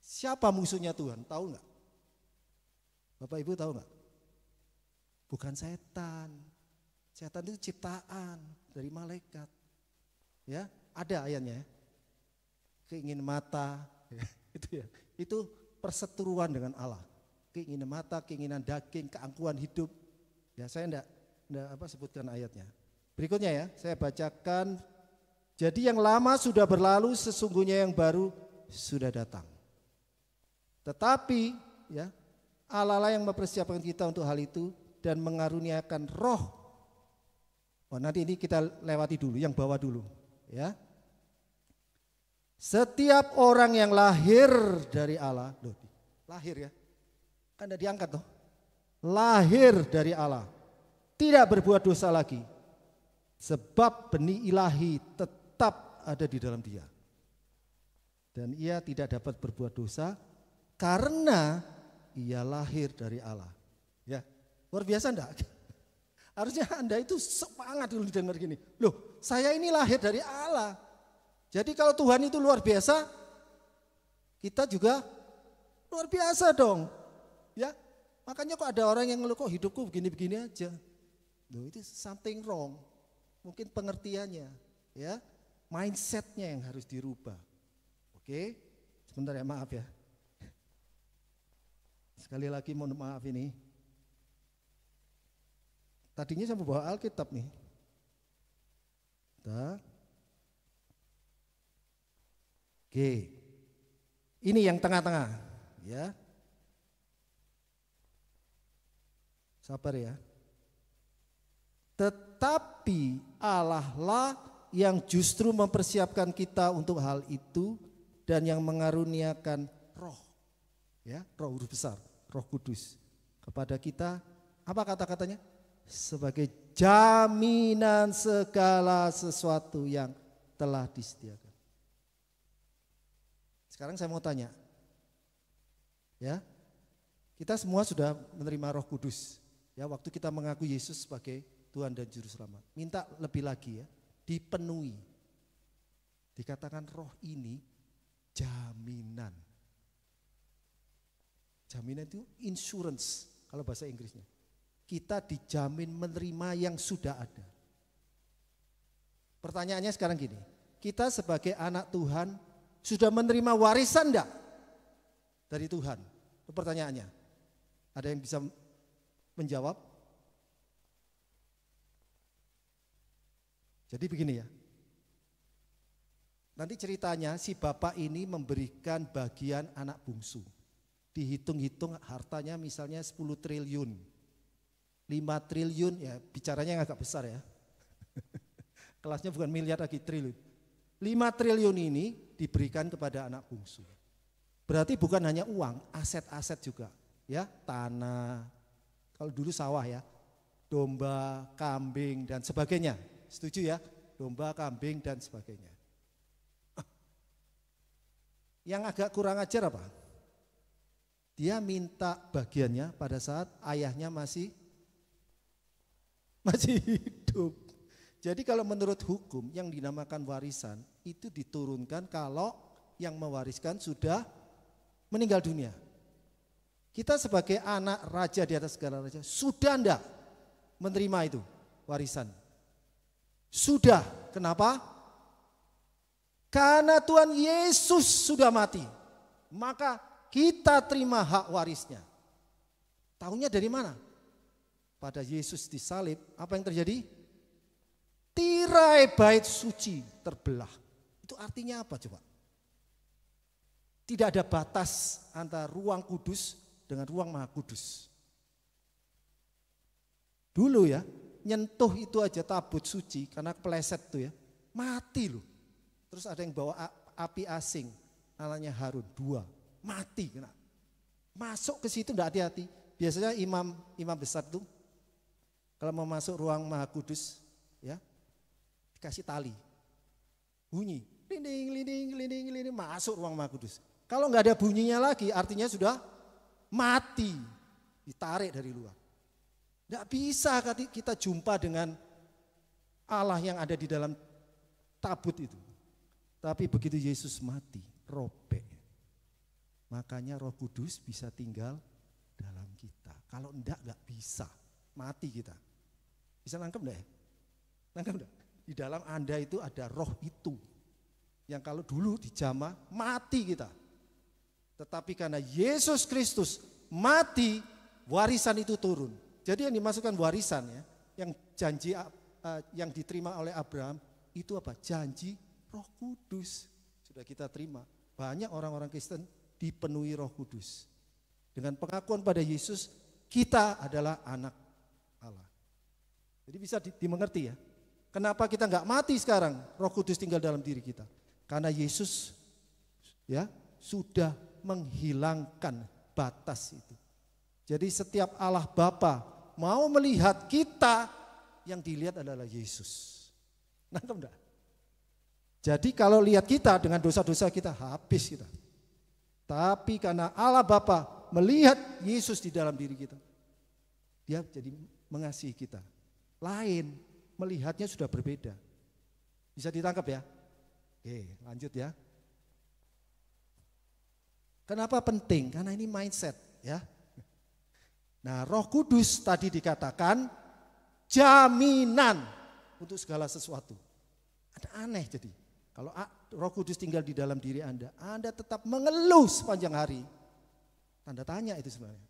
Siapa musuhnya Tuhan? Tahu nggak? Bapak Ibu tahu nggak? Bukan setan. Setan itu ciptaan dari malaikat. Ya, ada ayatnya. Keinginan mata, itu ya. Itu perseteruan dengan Allah. Keinginan mata, keinginan daging, keangkuhan hidup. Ya, saya enggak sebutkan ayatnya. Berikutnya ya, saya bacakan. Jadi yang lama sudah berlalu, sesungguhnya yang baru sudah datang. Tetapi ya, Allah lah yang mempersiapkan kita untuk hal itu dan mengaruniakan roh. Oh, nanti ini kita lewati dulu, yang bawah dulu ya. Setiap orang yang lahir dari Allah, loh, lahir ya, kan udah diangkat toh. Lahir dari Allah, tidak berbuat dosa lagi. Sebab benih ilahi tetap ada di dalam dia. Dan ia tidak dapat berbuat dosa karena ia lahir dari Allah. Ya, luar biasa enggak? Harusnya Anda itu semangat dulu dengar gini. Loh, saya ini lahir dari Allah. Jadi kalau Tuhan itu luar biasa, kita juga luar biasa dong. Ya, makanya kok ada orang yang ngeluh kok hidupku begini-begini aja. Loh, itu something wrong. Mungkin pengertiannya, ya, mindsetnya yang harus dirubah. Oke, sebentar ya, maaf ya. Sekali lagi mohon maaf ini. Tadinya saya mau bawa Alkitab nih. Oke, ini yang tengah-tengah, ya. Sabar ya. Tetapi Allah lah yang justru mempersiapkan kita untuk hal itu dan yang mengaruniakan roh, ya, roh huruf besar, Roh Kudus kepada kita. Apa kata-katanya? Sebagai jaminan segala sesuatu yang telah disediakan. Sekarang saya mau tanya, ya, kita semua sudah menerima Roh Kudus, ya, waktu kita mengaku Yesus sebagai Tuhan dan Juru Selamat. Minta lebih lagi ya, dipenuhi. Dikatakan roh ini jaminan. Jaminan itu insurance kalau bahasa Inggrisnya. Kita dijamin menerima yang sudah ada. Pertanyaannya sekarang gini, kita sebagai anak Tuhan sudah menerima warisan enggak dari Tuhan? Itu pertanyaannya. Ada yang bisa menjawab? Jadi begini ya, nanti ceritanya si bapak ini memberikan bagian anak bungsu. Dihitung-hitung hartanya misalnya 10 triliun, 5 triliun, ya bicaranya yang agak besar ya. Kelasnya bukan miliar lagi, triliun. 5 triliun ini diberikan kepada anak bungsu. Berarti bukan hanya uang, aset-aset juga. Ya, tanah, kalau dulu sawah ya, domba, kambing dan sebagainya. Setuju ya? Domba, kambing dan sebagainya. Yang agak kurang ajar apa? Dia minta bagiannya pada saat ayahnya masih hidup. Jadi kalau menurut hukum yang dinamakan warisan itu diturunkan kalau yang mewariskan sudah meninggal dunia. Kita sebagai anak raja di atas segala raja sudah enggak menerima itu warisan? Sudah. Kenapa? Karena Tuhan Yesus sudah mati. Maka kita terima hak warisnya. Tahunya dari mana? Pada Yesus disalib, apa yang terjadi? Tirai bait suci terbelah. Itu artinya apa coba? Tidak ada batas antara ruang kudus dengan ruang maha kudus. Dulu ya, nyentuh itu aja tabut suci karena kepleset tuh ya, mati loh. Terus ada yang bawa api asing, namanya Harun, 2, mati kena. Masuk ke situ enggak hati-hati. Biasanya imam besar tuh kalau mau masuk ruang maha kudus ya, dikasih tali, bunyi, linding, masuk ruang maha kudus. Kalau enggak ada bunyinya lagi, artinya sudah mati, ditarik dari luar. Tidak bisa kita jumpa dengan Allah yang ada di dalam tabut itu. Tapi begitu Yesus mati, robek. Makanya Roh Kudus bisa tinggal dalam kita. Kalau enggak bisa, mati kita. Bisa nangkep enggak ya? Nangkep enggak? Di dalam Anda itu ada roh itu. Yang kalau dulu dijamah, mati kita. Tetapi karena Yesus Kristus mati, warisan itu turun. Jadi yang dimasukkan warisan ya, yang janji yang diterima oleh Abraham itu apa? Janji Roh Kudus. Sudah kita terima. Banyak orang-orang Kristen dipenuhi Roh Kudus. Dengan pengakuan pada Yesus, kita adalah anak Allah. Jadi bisa dimengerti ya. Kenapa kita enggak mati sekarang? Roh Kudus tinggal dalam diri kita. Karena Yesus ya sudah menghilangkan batas itu. Jadi setiap Allah Bapa mau melihat kita, yang dilihat adalah Yesus. Nangkep enggak? Jadi kalau lihat kita dengan dosa-dosa kita, habis kita. Tapi karena Allah Bapa melihat Yesus di dalam diri kita, dia jadi mengasihi kita. Lain, melihatnya sudah berbeda. Bisa ditangkap ya? Oke, lanjut ya. Kenapa penting? Karena ini mindset ya. Nah, Roh Kudus tadi dikatakan jaminan untuk segala sesuatu. Ada aneh jadi. Kalau Roh Kudus tinggal di dalam diri Anda tetap mengeluh sepanjang hari. Tanda tanya itu sebenarnya.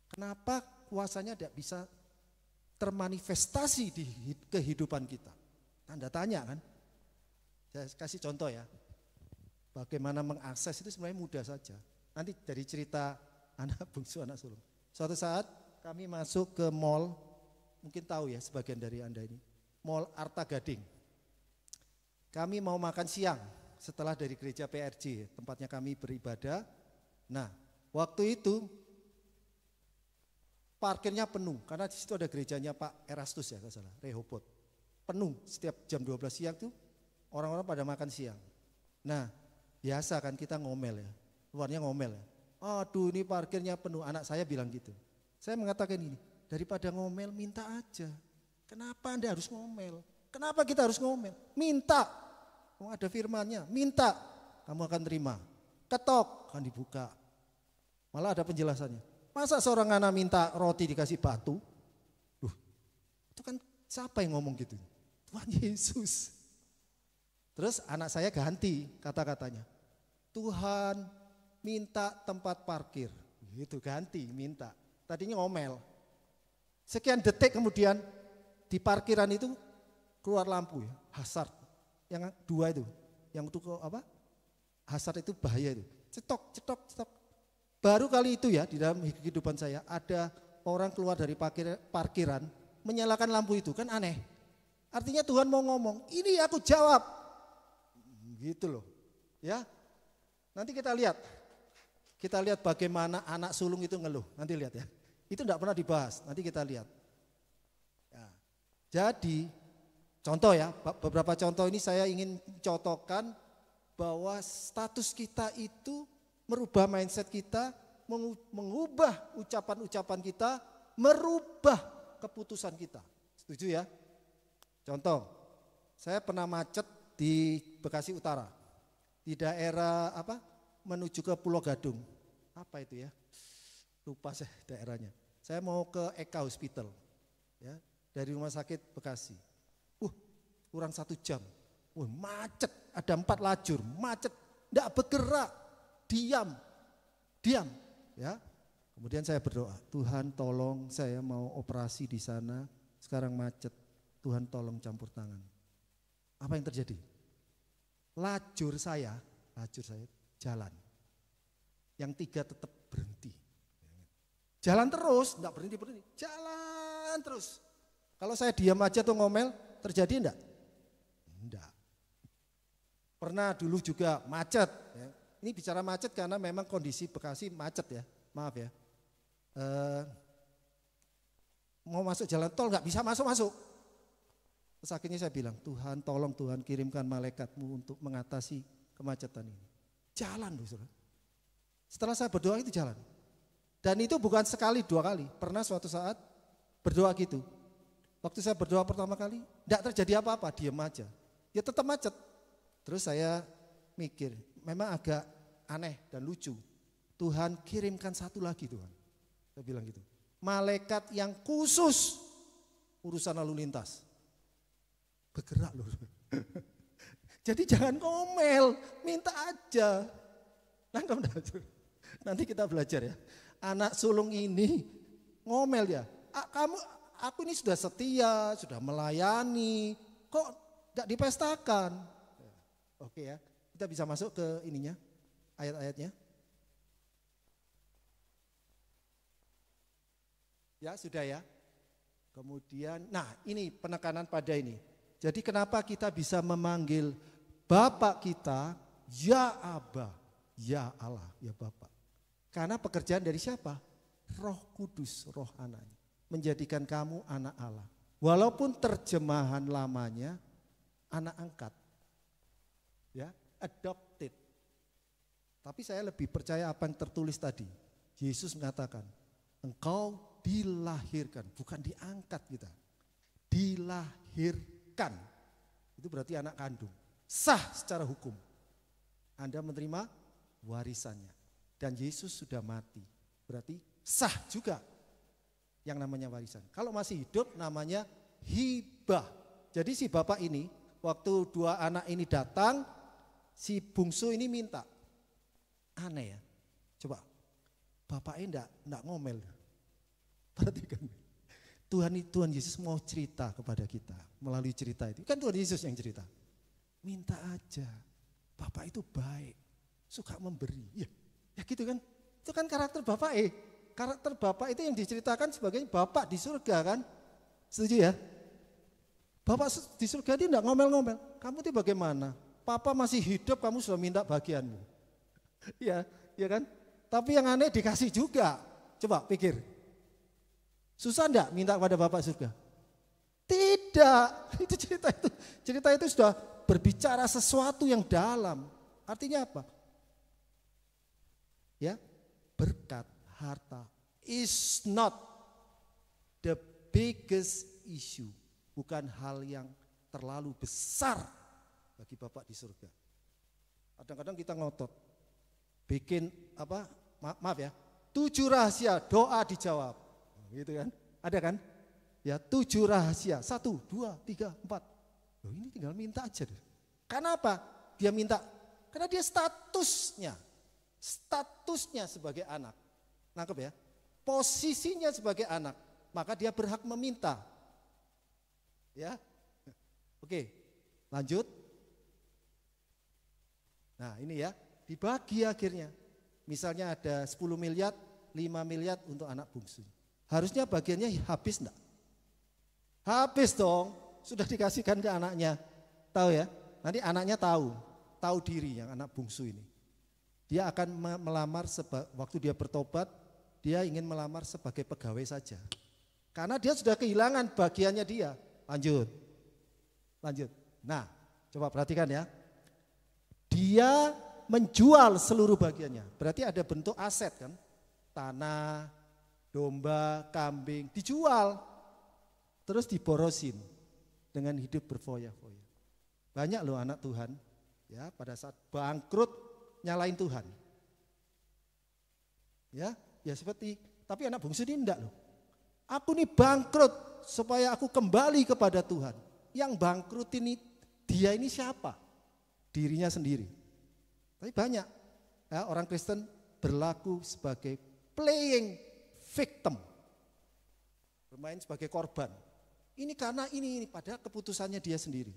Kenapa kuasanya tidak bisa termanifestasi di kehidupan kita? Tanda tanya kan? Saya kasih contoh ya. Bagaimana mengakses itu sebenarnya mudah saja. Nanti dari cerita anak bungsu, anak sulung. Suatu saat kami masuk ke mall, mungkin tahu ya sebagian dari Anda ini. Mall Arta Gading. Kami mau makan siang setelah dari gereja PRJ, tempatnya kami beribadah. Nah, waktu itu parkirnya penuh, karena di situ ada gerejanya Pak Erastus ya, kalau salah, Rehoboth. Penuh, setiap jam 12 siang tuh orang-orang pada makan siang. Nah, biasa kan kita ngomel ya, luarnya ngomel ya. Aduh ini parkirnya penuh, anak saya bilang gitu. Saya mengatakan ini, daripada ngomel minta aja. Kenapa Anda harus ngomel? Kenapa kita harus ngomel? Minta, ada firmannya, minta kamu akan terima. Ketok akan dibuka. Malah ada penjelasannya. Masa seorang anak minta roti dikasih batu? Itu kan siapa yang ngomong gitu? Tuhan Yesus. Terus anak saya ganti kata-katanya. Tuhan minta tempat parkir. Gitu ganti, minta. Tadinya ngomel. Sekian detik kemudian di parkiran itu keluar lampu ya, hazard. Yang dua itu, yang untuk apa? Hazard itu bahaya itu. Cetok, cetok, cetok. Baru kali itu ya di dalam kehidupan saya ada orang keluar dari parkiran menyalakan lampu itu, kan aneh. Artinya Tuhan mau ngomong, ini aku jawab. Gitu loh. Ya. Nanti kita lihat bagaimana anak sulung itu ngeluh. Nanti lihat ya. Itu enggak pernah dibahas. Nanti kita lihat. Ya. Jadi contoh ya, beberapa contoh ini saya ingin contohkan bahwa status kita itu merubah mindset kita, mengubah ucapan-ucapan kita, merubah keputusan kita. Setuju ya? Contoh, saya pernah macet di Bekasi Utara, di daerah menuju ke Pulau Gadung. Apa itu ya? Lupa saya daerahnya. Saya mau ke Eka Hospital, ya, dari rumah sakit Bekasi. Kurang 1 jam. Macet, ada 4 lajur, macet, tidak bergerak, diam, ya. Kemudian saya berdoa, Tuhan tolong saya mau operasi di sana, sekarang macet, Tuhan tolong campur tangan. Apa yang terjadi? Lajur saya jalan. Yang 3 tetap berhenti. Jalan terus, enggak berhenti, jalan terus. Kalau saya diam aja tuh ngomel, terjadi enggak? Enggak. Pernah dulu juga macet. Ya. Ini bicara macet karena memang kondisi Bekasi macet ya, maaf ya. Mau masuk jalan tol enggak bisa masuk. Terus akhirnya saya bilang, Tuhan tolong Tuhan kirimkan malaikat-Mu untuk mengatasi kemacetan ini. Jalan loh saudara. Setelah saya berdoa itu jalan. Dan itu bukan sekali 2 kali. Pernah suatu saat berdoa gitu. Waktu saya berdoa pertama kali, enggak terjadi apa-apa, diam aja. Ya tetap macet. Terus saya mikir, memang agak aneh dan lucu. Tuhan kirimkan 1 lagi Tuhan. Saya bilang gitu. Malaikat yang khusus urusan lalu lintas. Bergerak loh. Jadi jangan ngomel, minta aja. Nanti kita belajar ya. Anak sulung ini ngomel ya. Aku ini sudah setia, sudah melayani, kok tidak dipestakan? Oke ya, kita bisa masuk ke ininya, ayat-ayatnya. Ya sudah ya. Kemudian, nah ini penekanan pada ini. Jadi kenapa kita bisa memanggil Bapak kita, ya Aba, ya Allah, ya Bapak. Karena pekerjaan dari siapa? Roh Kudus, roh anaknya. Menjadikan kamu anak Allah. Walaupun terjemahan lamanya anak angkat. Ya, adopted. Tapi saya lebih percaya apa yang tertulis tadi. Yesus mengatakan, engkau dilahirkan, bukan diangkat kita. Dilahirkan. Itu berarti anak kandung. Sah secara hukum. Anda menerima warisannya. Dan Yesus sudah mati. Berarti sah juga yang namanya warisan. Kalau masih hidup namanya hibah. Jadi si bapak ini, waktu dua anak ini datang, si bungsu ini minta. Aneh ya, coba bapaknya enggak ngomel. Perhatikan, Tuhan Yesus mau cerita kepada kita melalui cerita itu. Kan Tuhan Yesus yang cerita. Minta aja, bapak itu baik, suka memberi. Ya gitu kan, itu kan karakter bapak. Karakter bapak itu yang diceritakan sebagai bapak di surga kan. Setuju ya? Bapak di surga dia enggak ngomel-ngomel. Kamu itu bagaimana? Papa masih hidup, kamu sudah minta bagianmu. Ya kan? Tapi yang aneh dikasih juga. Coba pikir. Susah enggak minta kepada Bapak surga? Tidak. Itu cerita itu sudah berbicara sesuatu yang dalam. Artinya apa? Ya, berkat, harta is not the biggest issue. Bukan hal yang terlalu besar bagi Bapak di surga. Kadang-kadang kita ngotot. Bikin apa, maaf ya, 7 rahasia doa dijawab, gitu kan? Ada kan? Ya 7 rahasia, 1, 2, 3, 4. Loh ini tinggal minta aja deh. Karena apa? Dia minta, karena dia statusnya sebagai anak, nangkep ya? Posisinya sebagai anak, maka dia berhak meminta. Ya, oke, lanjut. Nah ini ya. Dibagi akhirnya, misalnya ada 10 miliar, 5 miliar untuk anak bungsu. Harusnya bagiannya habis enggak? Habis dong, sudah dikasihkan ke anaknya. Tahu ya, nanti anaknya tahu diri yang anak bungsu ini. Dia akan melamar, waktu dia bertobat, dia ingin melamar sebagai pegawai saja. Karena dia sudah kehilangan bagiannya dia. Lanjut. Nah, coba perhatikan ya. Dia menjual seluruh bagiannya. Berarti ada bentuk aset kan? Tanah, domba, kambing, dijual. Terus diborosin dengan hidup berfoya-foya. Banyak loh anak Tuhan, ya pada saat bangkrut nyalain Tuhan. Ya seperti, tapi anak bungsu ini enggak loh. Aku nih bangkrut supaya aku kembali kepada Tuhan. Yang bangkrut ini, dia ini siapa? Dirinya sendiri. Tapi banyak ya, orang Kristen berlaku sebagai playing victim, bermain sebagai korban. Ini karena ini padahal keputusannya dia sendiri.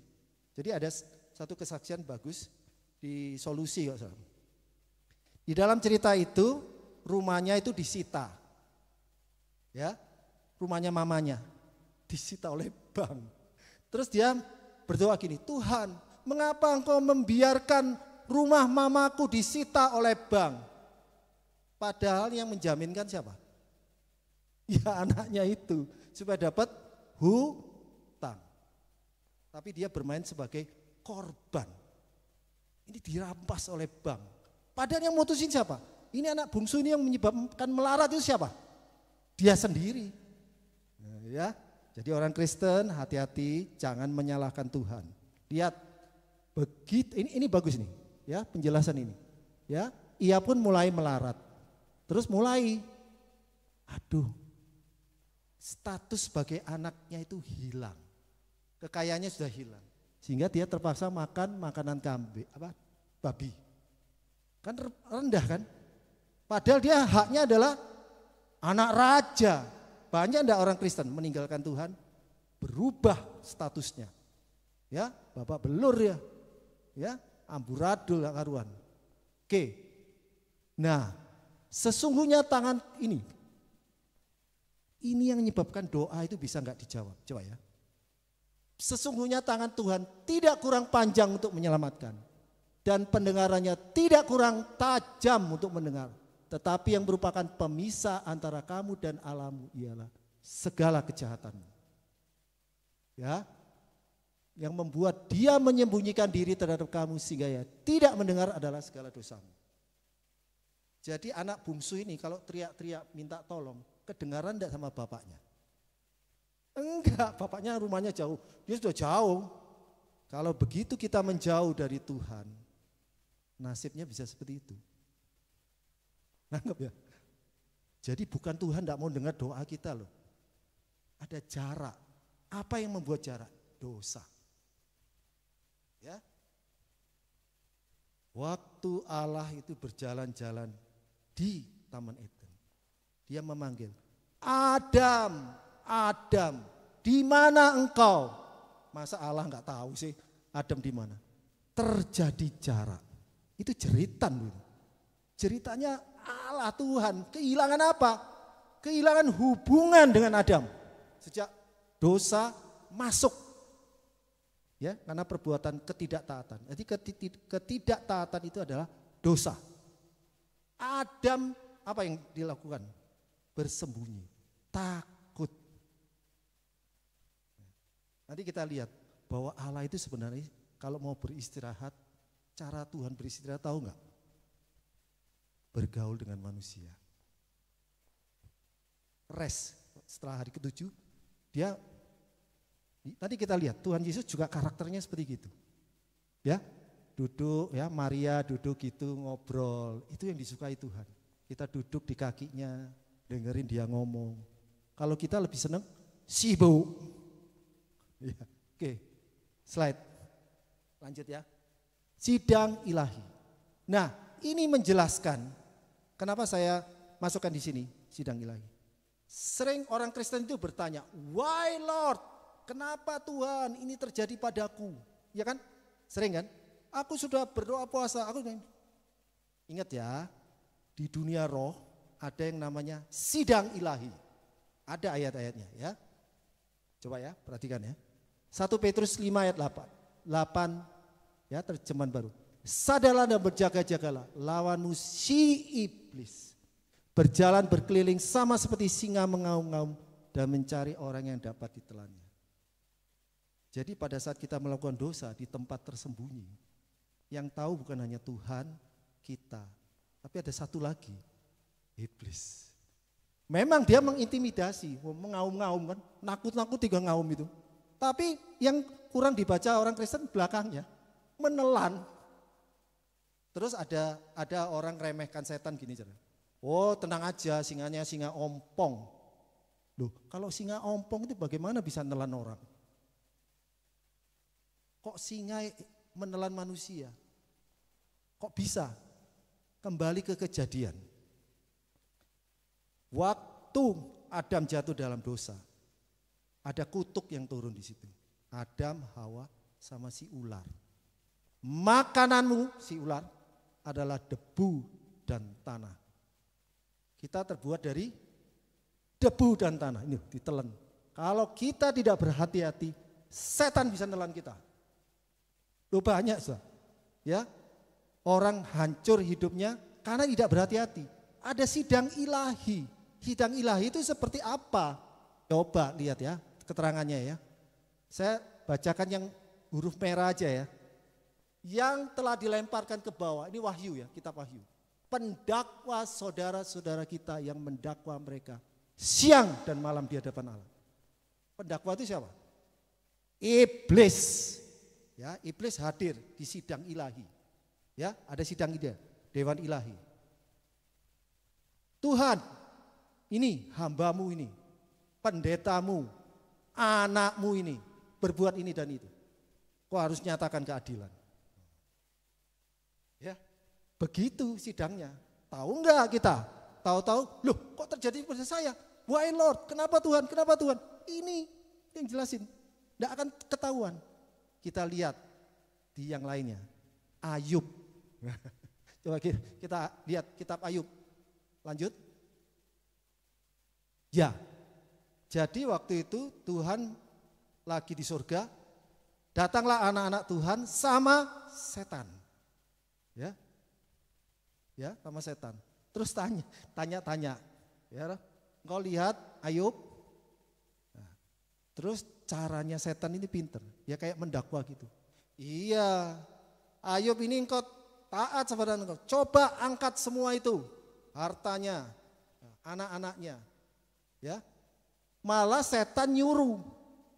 Jadi ada satu kesaksian bagus di Solusi. Di dalam cerita itu rumahnya itu disita, ya rumahnya mamanya disita oleh bank. Terus dia berdoa gini, Tuhan, mengapa engkau membiarkan rumah mamaku disita oleh bank? Padahal yang menjaminkan siapa? Ya anaknya itu, supaya dapat hutang. Tapi dia bermain sebagai korban. Ini dirampas oleh bank. Padahal yang mutusin siapa? Ini anak bungsu ini yang menyebabkan melarat itu siapa? Dia sendiri. Nah, ya, jadi orang Kristen hati-hati, jangan menyalahkan Tuhan. Lihat, begitu ini bagus nih. Ya penjelasan ini, ya ia pun mulai melarat, terus mulai, status sebagai anaknya itu hilang, kekayaannya sudah hilang, sehingga dia terpaksa makan makanan babi, kan rendah kan, padahal dia haknya adalah anak raja. Banyak enggak orang Kristen meninggalkan Tuhan, berubah statusnya, ya bapak belur ya. Amburadul gak karuan. Oke. Nah, sesungguhnya tangan ini yang menyebabkan doa itu bisa gak dijawab. Coba ya. Sesungguhnya tangan Tuhan tidak kurang panjang untuk menyelamatkan. Dan pendengarannya tidak kurang tajam untuk mendengar. Tetapi yang merupakan pemisah antara kamu dan Allahmu ialah segala kejahatanmu. Ya. yang membuat dia menyembunyikan diri terhadap kamu sehingga ya tidak mendengar adalah segala dosamu. Jadi anak bungsu ini kalau teriak-teriak minta tolong, kedengaran tidak sama bapaknya? Enggak, bapaknya rumahnya jauh, dia sudah jauh. Kalau begitu kita menjauh dari Tuhan, nasibnya bisa seperti itu. Nangkep ya? Jadi bukan Tuhan tidak mau dengar doa kita loh. Ada jarak. Apa yang membuat jarak? Dosa. Ya. Waktu Allah itu berjalan-jalan di Taman Eden, dia memanggil, Adam, Adam, di mana engkau? Masa Allah nggak tahu sih Adam di mana? Terjadi jarak. Itu jeritan dulu. Ceritanya Allah Tuhan kehilangan apa? Kehilangan hubungan dengan Adam sejak dosa masuk. Ya, karena perbuatan ketidaktaatan. Jadi ketidaktaatan itu adalah dosa. Adam apa yang dilakukan? Bersembunyi, takut. Nanti kita lihat bahwa Allah itu sebenarnya kalau mau beristirahat, cara Tuhan beristirahat tahu enggak? Bergaul dengan manusia. Rest setelah hari ke-7, dia nanti kita lihat Tuhan Yesus juga karakternya seperti gitu. Ya, duduk ya, Maria duduk gitu ngobrol, itu yang disukai Tuhan. Kita duduk di kakinya, dengerin dia ngomong. Kalau kita lebih senang sibuk. Ya, oke. Slide. Lanjut ya. Sidang ilahi. Nah, ini menjelaskan kenapa saya masukkan di sini sidang ilahi. Sering orang Kristen itu bertanya, "Why Lord? Kenapa Tuhan ini terjadi padaku?" Ya kan? Sering kan? Aku sudah berdoa puasa, ingat ya, di dunia roh ada yang namanya sidang ilahi. Ada ayat-ayatnya ya. Coba ya, perhatikan ya. 1 Petrus 5 ayat 8 ya, terjemahan baru. Sadarlah dan berjaga-jagalah, lawanmu si iblis berjalan berkeliling sama seperti singa mengaum-ngaum dan mencari orang yang dapat ditelannya. Jadi pada saat kita melakukan dosa di tempat tersembunyi, yang tahu bukan hanya Tuhan kita, tapi ada satu lagi, iblis. Memang dia mengintimidasi, mengaum-ngaum kan, nakut-nakut tiga ngaum itu. Tapi yang kurang dibaca orang Kristen belakangnya, menelan. Terus ada orang remehkan setan gini, oh tenang aja, singanya singa ompong. Loh, kalau singa ompong itu bagaimana bisa menelan orang? Kok singa menelan manusia? Kok bisa? Kembali ke kejadian. Waktu Adam jatuh dalam dosa, ada kutuk yang turun di situ. Adam, Hawa, sama si ular. Makananmu, si ular, adalah debu dan tanah. Kita terbuat dari debu dan tanah. Ini ditelan. Kalau kita tidak berhati-hati, setan bisa menelan kita. Loh banyak ya, orang hancur hidupnya karena tidak berhati-hati. Ada sidang ilahi. Sidang ilahi itu seperti apa? Coba lihat ya keterangannya ya. Saya bacakan yang huruf merah aja ya. Yang telah dilemparkan ke bawah, ini Wahyu ya, kitab Wahyu. Pendakwa saudara-saudara kita yang mendakwa mereka siang dan malam di hadapan Allah. Pendakwa itu siapa? Iblis. Ya, iblis hadir di sidang ilahi. Ya, ada sidang ide, dewan ilahi. Tuhan, ini hambamu ini, pendetamu, anakmu ini, berbuat ini dan itu. Kau harus nyatakan keadilan. Ya, begitu sidangnya. Tahu enggak kita? Tahu-tahu, loh kok terjadi pada saya? Why Lord? Kenapa Tuhan? Kenapa Tuhan? Ini yang jelasin. Enggak akan ketahuan. Kita lihat di yang lainnya. Ayub. Coba kita lihat kitab Ayub. Lanjut. Ya. Jadi waktu itu Tuhan lagi di surga. Datanglah anak-anak Tuhan sama setan. Ya. Ya, sama setan. Terus tanya-tanya. Ya, engkau lihat Ayub. Nah, terus caranya setan ini pinter. Ya kayak mendakwa gitu. Iya, Ayub ini engkau taat kepada engkau. Coba angkat semua itu, hartanya, anak-anaknya. Ya, malah setan nyuruh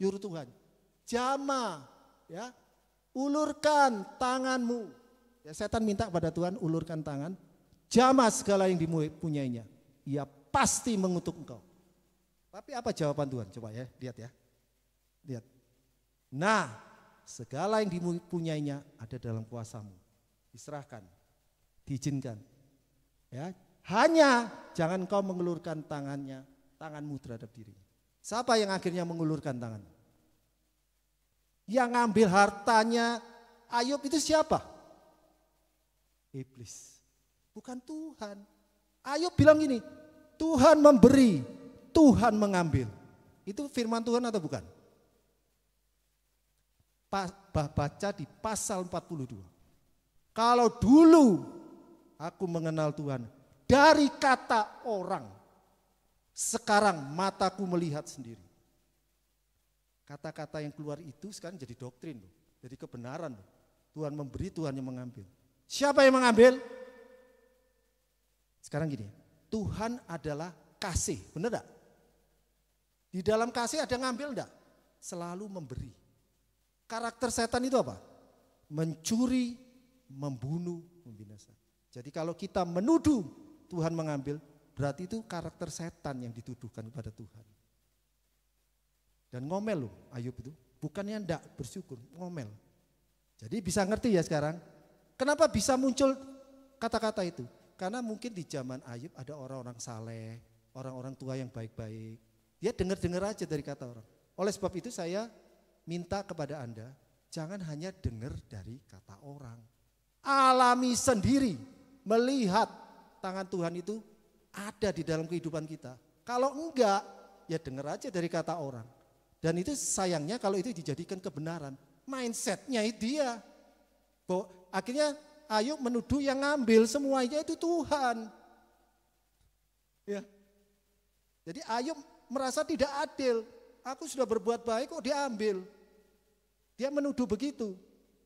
Tuhan. Jama, ya, ulurkan tanganmu. Ya, setan minta kepada Tuhan, ulurkan tangan. Jama segala yang dipunyainya. Ia pasti mengutuk engkau. Tapi apa jawaban Tuhan? Coba ya, lihat ya. Lihat. Nah, segala yang dipunyainya ada dalam kuasamu. Diserahkan, diizinkan. Ya, hanya jangan kau mengulurkan tanganmu terhadap dirinya. Siapa yang akhirnya mengulurkan tangan? Yang ngambil hartanya Ayub itu siapa? Iblis. Bukan Tuhan. Ayub bilang gini, Tuhan memberi, Tuhan mengambil. Itu firman Tuhan atau bukan? Baca di pasal 42. Kalau dulu aku mengenal Tuhan dari kata orang, sekarang mataku melihat sendiri. Kata-kata yang keluar itu sekarang jadi doktrin, jadi kebenaran. Tuhan memberi, Tuhan yang mengambil. Siapa yang mengambil? Sekarang gini, Tuhan adalah kasih, benar enggak? Di dalam kasih ada ngambil enggak? Selalu memberi. Karakter setan itu apa? Mencuri, membunuh, membinasakan. Jadi kalau kita menuduh Tuhan mengambil, berarti itu karakter setan yang dituduhkan kepada Tuhan. Dan ngomel loh Ayub itu, bukannya enggak bersyukur, ngomel. Jadi bisa ngerti ya sekarang, kenapa bisa muncul kata-kata itu? Karena mungkin di zaman Ayub ada orang-orang saleh, orang-orang tua yang baik-baik. Dia dengar-dengar aja dari kata orang. Oleh sebab itu saya minta kepada Anda, jangan hanya dengar dari kata orang. Alami sendiri, melihat tangan Tuhan itu ada di dalam kehidupan kita. Kalau enggak, ya dengar aja dari kata orang. Dan itu sayangnya kalau itu dijadikan kebenaran. Mindsetnya dia. Bahwa akhirnya Ayub menuduh yang ngambil semuanya itu Tuhan. Ya. Jadi Ayub merasa tidak adil. Aku sudah berbuat baik kok diambil. Dia menuduh begitu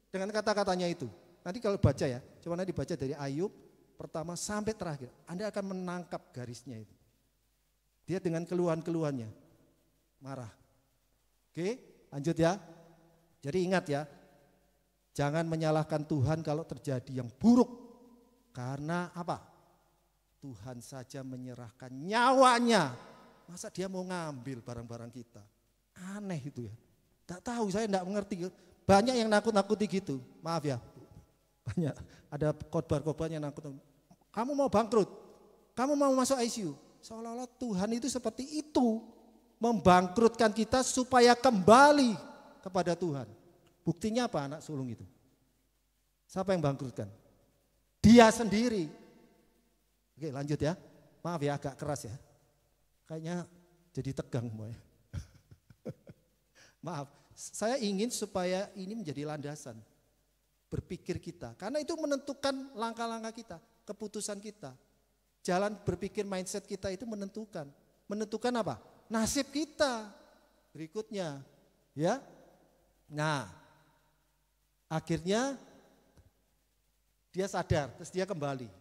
dengan kata-katanya itu. Nanti kalau baca ya, coba nanti baca dari Ayub pertama sampai terakhir. Anda akan menangkap garisnya itu. Dia dengan keluhan-keluhannya marah. Oke, lanjut ya. Jadi ingat ya, jangan menyalahkan Tuhan kalau terjadi yang buruk. Karena apa? Tuhan saja menyerahkan nyawanya. Masa dia mau ngambil barang-barang kita? Aneh itu ya. Tak tahu, saya tidak mengerti. Banyak yang nakut-nakuti gitu. Maaf ya. Banyak. Ada khotbah-khotbah yang nakut. Kamu mau bangkrut. Kamu mau masuk ICU. Seolah-olah Tuhan itu seperti itu. Membangkrutkan kita supaya kembali kepada Tuhan. Buktinya apa anak sulung itu? Siapa yang bangkrutkan? Dia sendiri. Oke lanjut ya. Maaf ya agak keras ya. Kayaknya jadi tegang semua ya. Maaf, saya ingin supaya ini menjadi landasan berpikir kita. Karena itu menentukan langkah-langkah kita, keputusan kita. Jalan berpikir mindset kita itu menentukan. Menentukan apa? Nasib kita. Berikutnya, ya. Nah, akhirnya dia sadar, terus dia kembali.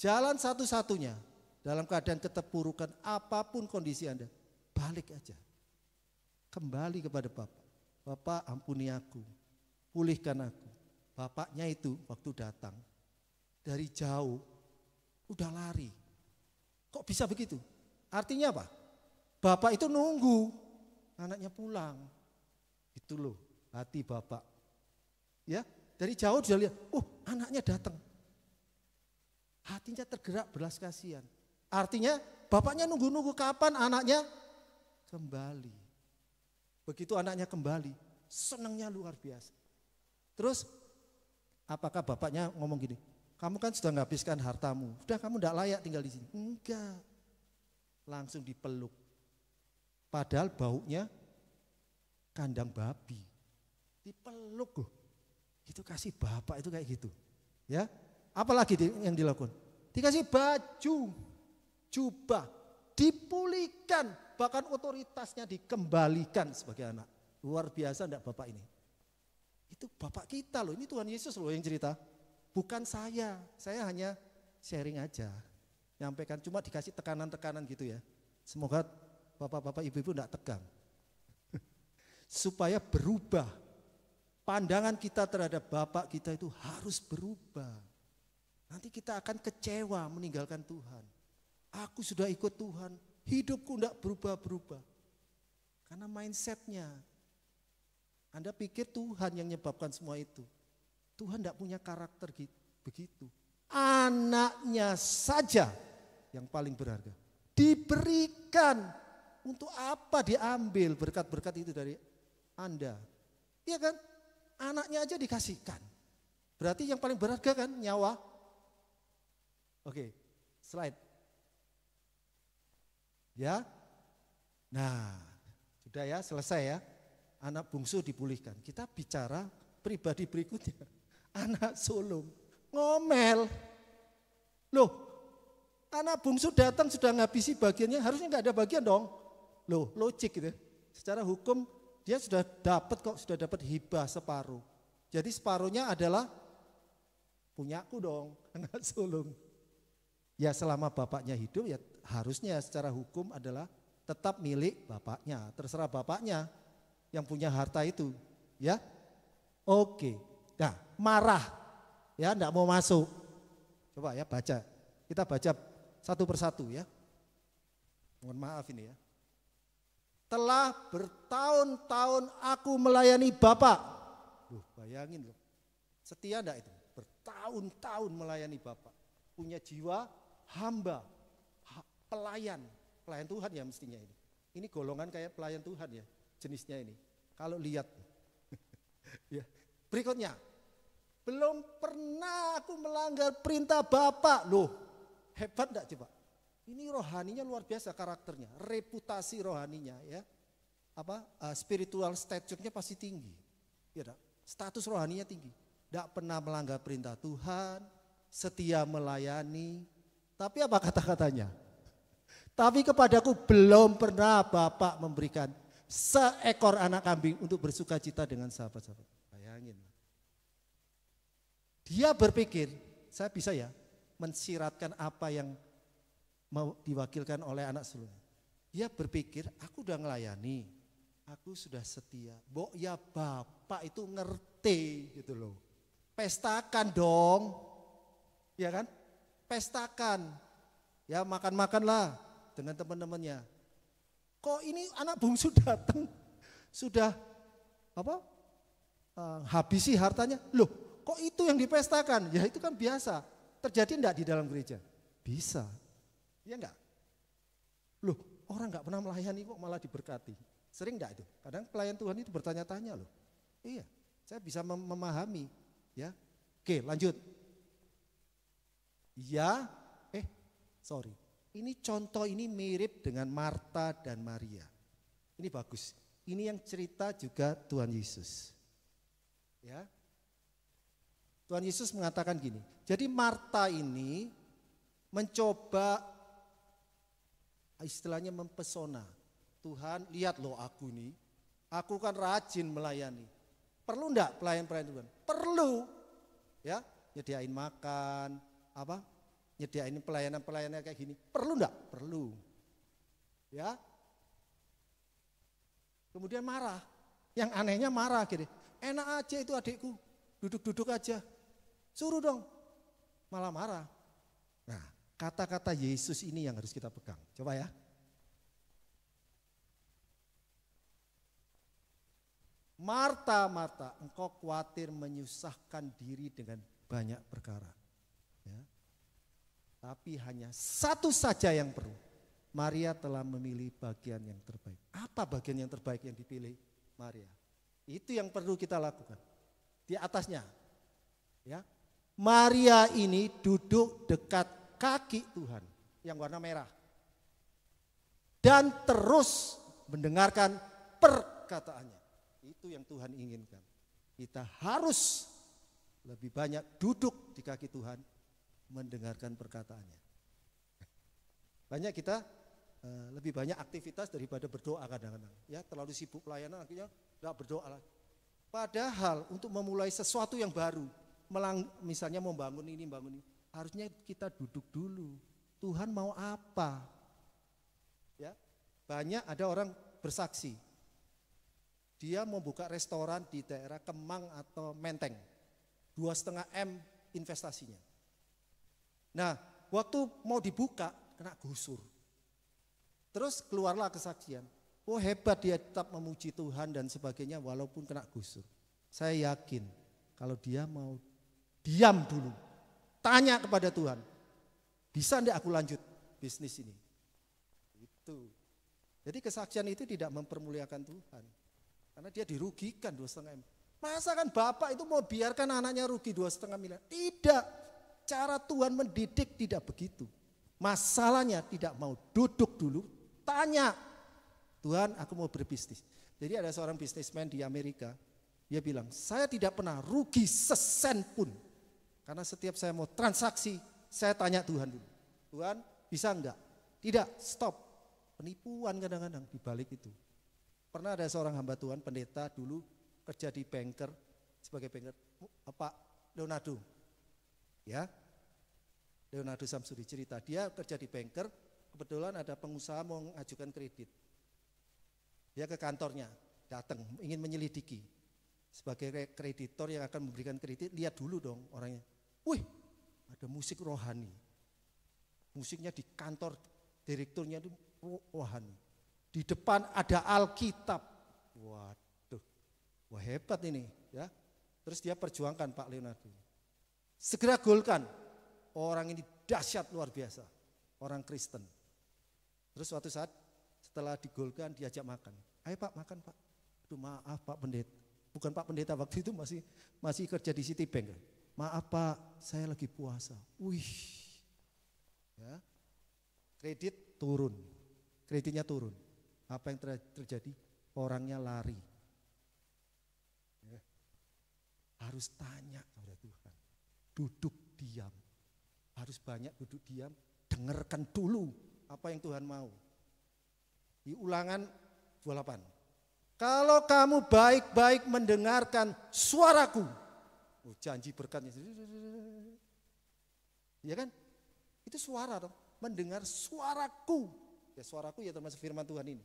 Jalan satu-satunya dalam keadaan keterpurukan apapun kondisi Anda, balik aja. Kembali kepada Bapak. Bapak ampuni aku, pulihkan aku. Bapaknya itu waktu datang dari jauh udah lari. Kok bisa begitu? Artinya apa? Bapak itu nunggu anaknya pulang. Itu loh hati Bapak. Ya, dari jauh dia lihat, anaknya datang. Hatinya tergerak belas kasihan. Artinya bapaknya nunggu-nunggu kapan anaknya kembali. Begitu anaknya kembali, senangnya luar biasa. Terus apakah bapaknya ngomong gini, kamu kan sudah menghabiskan hartamu, sudah kamu tidak layak tinggal di sini. Enggak, langsung dipeluk. Padahal baunya kandang babi, dipeluk loh. Itu kasih bapak itu kayak gitu, ya. Apalagi yang dilakukan? Dikasih baju, jubah, dipulihkan, bahkan otoritasnya dikembalikan sebagai anak. Luar biasa enggak bapak ini? Itu Bapak kita loh, ini Tuhan Yesus loh yang cerita. Bukan saya hanya sharing aja. Nyampaikan, cuma dikasih tekanan-tekanan gitu ya. Semoga Bapak-bapak, Ibu-ibu enggak tegang. Supaya berubah. Pandangan kita terhadap Bapak kita itu harus berubah. Nanti kita akan kecewa meninggalkan Tuhan. Aku sudah ikut Tuhan, hidupku enggak berubah-berubah. Karena mindsetnya. Anda pikir Tuhan yang menyebabkan semua itu. Tuhan enggak punya karakter begitu. Anaknya saja yang paling berharga. Diberikan, untuk apa diambil berkat-berkat itu dari Anda? Iya kan? Anaknya aja dikasihkan. Berarti yang paling berharga kan nyawa. Oke, slide. Ya. Nah, sudah ya, selesai ya. Anak bungsu dipulihkan. Kita bicara pribadi berikutnya. Anak sulung ngomel. Loh, anak bungsu datang sudah ngabisi bagiannya, harusnya nggak ada bagian dong. Loh, logik gitu. Secara hukum dia sudah dapat hibah separuh. Jadi separuhnya adalah punyaku dong, anak sulung. Ya selama bapaknya hidup ya harusnya secara hukum adalah tetap milik bapaknya. Terserah bapaknya yang punya harta itu, ya. Oke. Nah, marah. Ya, enggak mau masuk. Coba ya baca. Kita baca satu persatu ya. Mohon maaf ini ya. Telah bertahun-tahun aku melayani Bapak. Bayangin loh. Setia enggak itu? Bertahun-tahun melayani Bapak. Punya jiwa hamba, pelayan Tuhan ya mestinya ini. Ini golongan kayak pelayan Tuhan ya, jenisnya ini. Kalau lihat. Ya. Berikutnya. Belum pernah aku melanggar perintah Bapak. Loh, hebat enggak coba? Ini rohaninya luar biasa karakternya, reputasi rohaninya ya. Spiritual stature-nya pasti tinggi. Ya, status rohaninya tinggi. Enggak pernah melanggar perintah Tuhan, setia melayani. Tapi apa kata-katanya? Tapi kepadaku belum pernah Bapak memberikan seekor anak kambing untuk bersuka cita dengan sahabat-sahabat. Bayangin. Dia berpikir, saya bisa ya mensiratkan apa yang mau diwakilkan oleh anak sulungnya. Dia berpikir, aku udah ngelayani, aku sudah setia. Ya Bapak itu ngerti gitu loh. Pestakan dong, ya kan? Pestakan, ya makan-makanlah dengan teman-temannya. Kok ini anak bungsu datang sudah habisi hartanya? Loh, kok itu yang dipestakan? Ya itu kan biasa. Terjadi enggak di dalam gereja? Bisa. Ya enggak? Loh, orang enggak pernah melayani kok malah diberkati. Sering enggak itu? Kadang pelayan Tuhan itu bertanya-tanya loh. Iya, saya bisa memahami. Ya, oke lanjut. Ya, ini contoh ini mirip dengan Marta dan Maria. Ini bagus. Ini yang cerita juga Tuhan Yesus. Ya. Tuhan Yesus mengatakan gini. Jadi Marta ini mencoba istilahnya mempesona. Tuhan, lihat loh aku nih. Aku kan rajin melayani. Perlu enggak pelayan-pelayan Tuhan? Perlu. Ya, nyediain makan, nyediain pelayanan-pelayanan kayak gini. Perlu enggak? Perlu. Ya. Kemudian marah. Yang anehnya marah gitu. Enak aja itu adikku. Duduk-duduk aja. Suruh dong. Malah marah. Nah, kata-kata Yesus ini yang harus kita pegang. Coba ya. Marta, Marta, engkau khawatir menyusahkan diri dengan banyak perkara. Ya. Tapi hanya satu saja yang perlu. Maria telah memilih bagian yang terbaik. Apa bagian yang terbaik yang dipilih Maria? Itu yang perlu kita lakukan. Di atasnya. Ya. Maria ini duduk dekat kaki Tuhan yang warna merah. Dan terus mendengarkan perkataannya. Itu yang Tuhan inginkan. Kita harus lebih banyak duduk di kaki Tuhan mendengarkan perkataannya. Banyak kita lebih banyak aktivitas daripada berdoa kadang-kadang. Ya, terlalu sibuk pelayanan akhirnya enggak berdoa lagi. Padahal untuk memulai sesuatu yang baru, misalnya mau bangun ini, harusnya kita duduk dulu. Tuhan mau apa? Ya, banyak ada orang bersaksi. Dia mau buka restoran di daerah Kemang atau Menteng, 2,5 M investasinya. Nah, waktu mau dibuka kena gusur. Terus keluarlah kesaksian. Oh hebat, dia tetap memuji Tuhan dan sebagainya walaupun kena gusur. Saya yakin kalau dia mau diam dulu, tanya kepada Tuhan, bisa enggak aku lanjut bisnis ini? Itu. Jadi kesaksian itu tidak mempermuliakan Tuhan. Karena dia dirugikan 2,5 M. Masa kan Bapak itu mau biarkan anaknya rugi 2,5 miliar? Tidak. Cara Tuhan mendidik tidak begitu. Masalahnya tidak mau duduk dulu, tanya. Tuhan, aku mau berbisnis. Jadi ada seorang bisnismen di Amerika, dia bilang, saya tidak pernah rugi sesen pun. Karena setiap saya mau transaksi, saya tanya Tuhan dulu. Tuhan, bisa enggak? Tidak, stop. Penipuan kadang-kadang di balik itu. Pernah ada seorang hamba Tuhan, pendeta dulu kerja di banker, sebagai banker, Pak Leonardo. Ya, Leonardo Samsuri cerita, dia kerja di banker, kebetulan ada pengusaha mau mengajukan kredit. Dia ke kantornya, datang, ingin menyelidiki. Sebagai kreditor yang akan memberikan kredit, lihat dulu dong orangnya. Wih, ada musik rohani. Musiknya di kantor direkturnya itu rohani. Di depan ada Alkitab. Waduh, wah hebat ini. Ya. Terus dia perjuangkan Pak Leonardo. Segera golkan. Orang ini dahsyat luar biasa. Orang Kristen. Terus suatu saat setelah digolkan diajak makan. Ayo Pak makan Pak. Aduh maaf Pak Pendeta. Bukan Pak Pendeta, waktu itu masih kerja di Citibank. Maaf Pak, saya lagi puasa. Wih. Ya. Kredit turun. Kreditnya turun. Apa yang terjadi? Orangnya lari. Ya. Harus tanya kepada Tuhan. Duduk diam. Harus banyak duduk diam, dengarkan dulu apa yang Tuhan mau. Di Ulangan 28. Kalau kamu baik-baik mendengarkan suaraku. Oh, janji berkatnya. Iya kan? Itu suara dong. Mendengar suaraku. Ya suaraku ya termasuk firman Tuhan ini.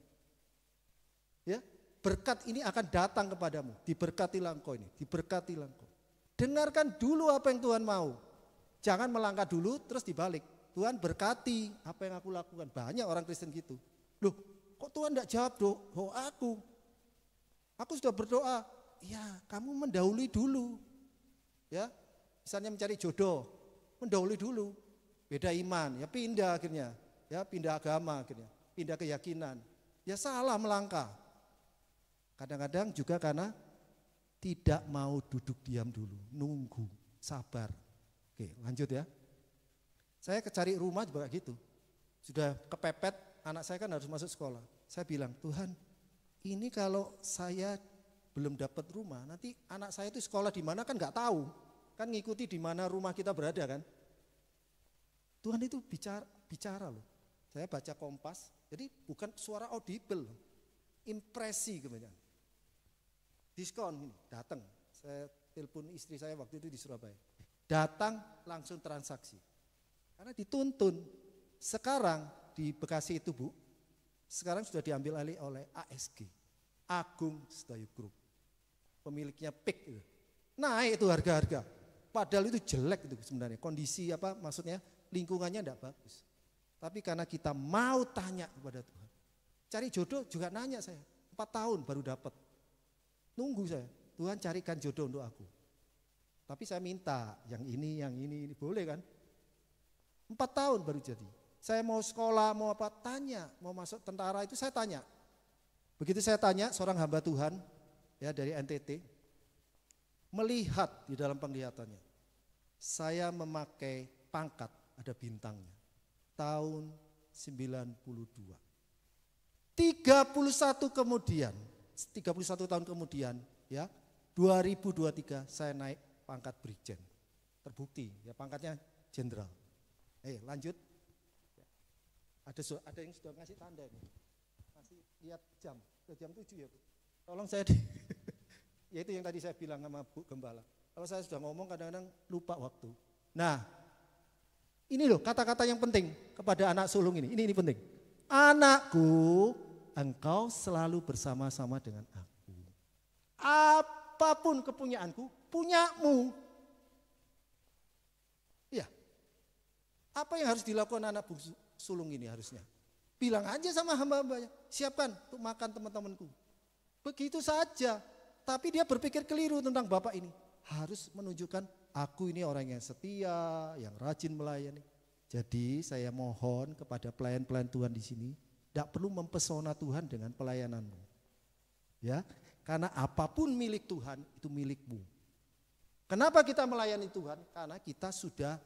Ya, berkat ini akan datang kepadamu. Diberkatilah engkau ini. Diberkatilah engkau. Dengarkan dulu apa yang Tuhan mau. Jangan melangkah dulu terus dibalik. Tuhan berkati apa yang aku lakukan. Banyak orang Kristen gitu. Loh, kok Tuhan tidak jawab doa aku? Aku sudah berdoa. Ya, kamu mendahului dulu. Ya, misalnya mencari jodoh, mendahului dulu. Beda iman, ya pindah akhirnya. Ya, pindah agama akhirnya. Pindah keyakinan. Ya salah melangkah. Kadang-kadang juga karena tidak mau duduk diam dulu, nunggu, sabar. Oke, lanjut ya. Saya cari rumah juga gitu. Sudah kepepet, anak saya kan harus masuk sekolah. Saya bilang, Tuhan, ini kalau saya belum dapat rumah, nanti anak saya itu sekolah di mana kan nggak tahu. Kan ngikuti di mana rumah kita berada kan. Tuhan itu bicara loh. Saya baca Kompas, jadi bukan suara audible, impresi kemudian. Diskon ini, datang. Saya telepon istri saya waktu itu di Surabaya. Datang langsung transaksi. Karena dituntun. Sekarang di Bekasi itu Bu, sekarang sudah diambil alih oleh ASG, Agung Sedayu Group. Pemiliknya PIK itu. Naik itu harga-harga. Padahal itu jelek itu sebenarnya. Kondisi apa maksudnya lingkungannya tidak bagus. Tapi karena kita mau tanya kepada Tuhan. Cari jodoh juga nanya saya. 4 tahun baru dapat. Nunggu saya. Tuhan carikan jodoh untuk aku. Tapi saya minta yang ini, boleh kan? 4 tahun baru jadi. Saya mau sekolah, mau apa, tanya. Mau masuk tentara itu saya tanya. Begitu saya tanya, seorang hamba Tuhan ya dari NTT, melihat di dalam penglihatannya. Saya memakai pangkat, ada bintangnya. Tahun 92. 31 tahun kemudian, ya 2023 saya naik pangkat brigjen. Terbukti, ya pangkatnya jenderal. Lanjut. Ada yang sudah ngasih tanda ini. Masih lihat jam, sudah jam 7 ya Bu. Tolong saya Yaitu yang tadi saya bilang sama Bu Gembala. Kalau saya sudah ngomong kadang-kadang lupa waktu. Nah, ini loh kata-kata yang penting kepada anak sulung ini. Ini penting. Anakku, engkau selalu bersama-sama dengan aku. Apapun kepunyaanku, punyamu. Ya. Apa yang harus dilakukan anak bungsu sulung ini harusnya? Bilang aja sama hamba-hambanya, siapkan untuk makan teman-temanku. Begitu saja. Tapi dia berpikir keliru tentang bapak ini. Harus menunjukkan aku ini orang yang setia, yang rajin melayani. Jadi saya mohon kepada pelayan-pelayan Tuhan di sini, tidak perlu mempesona Tuhan dengan pelayananmu. Ya, karena apapun milik Tuhan itu milikmu. Kenapa kita melayani Tuhan? Karena kita sudah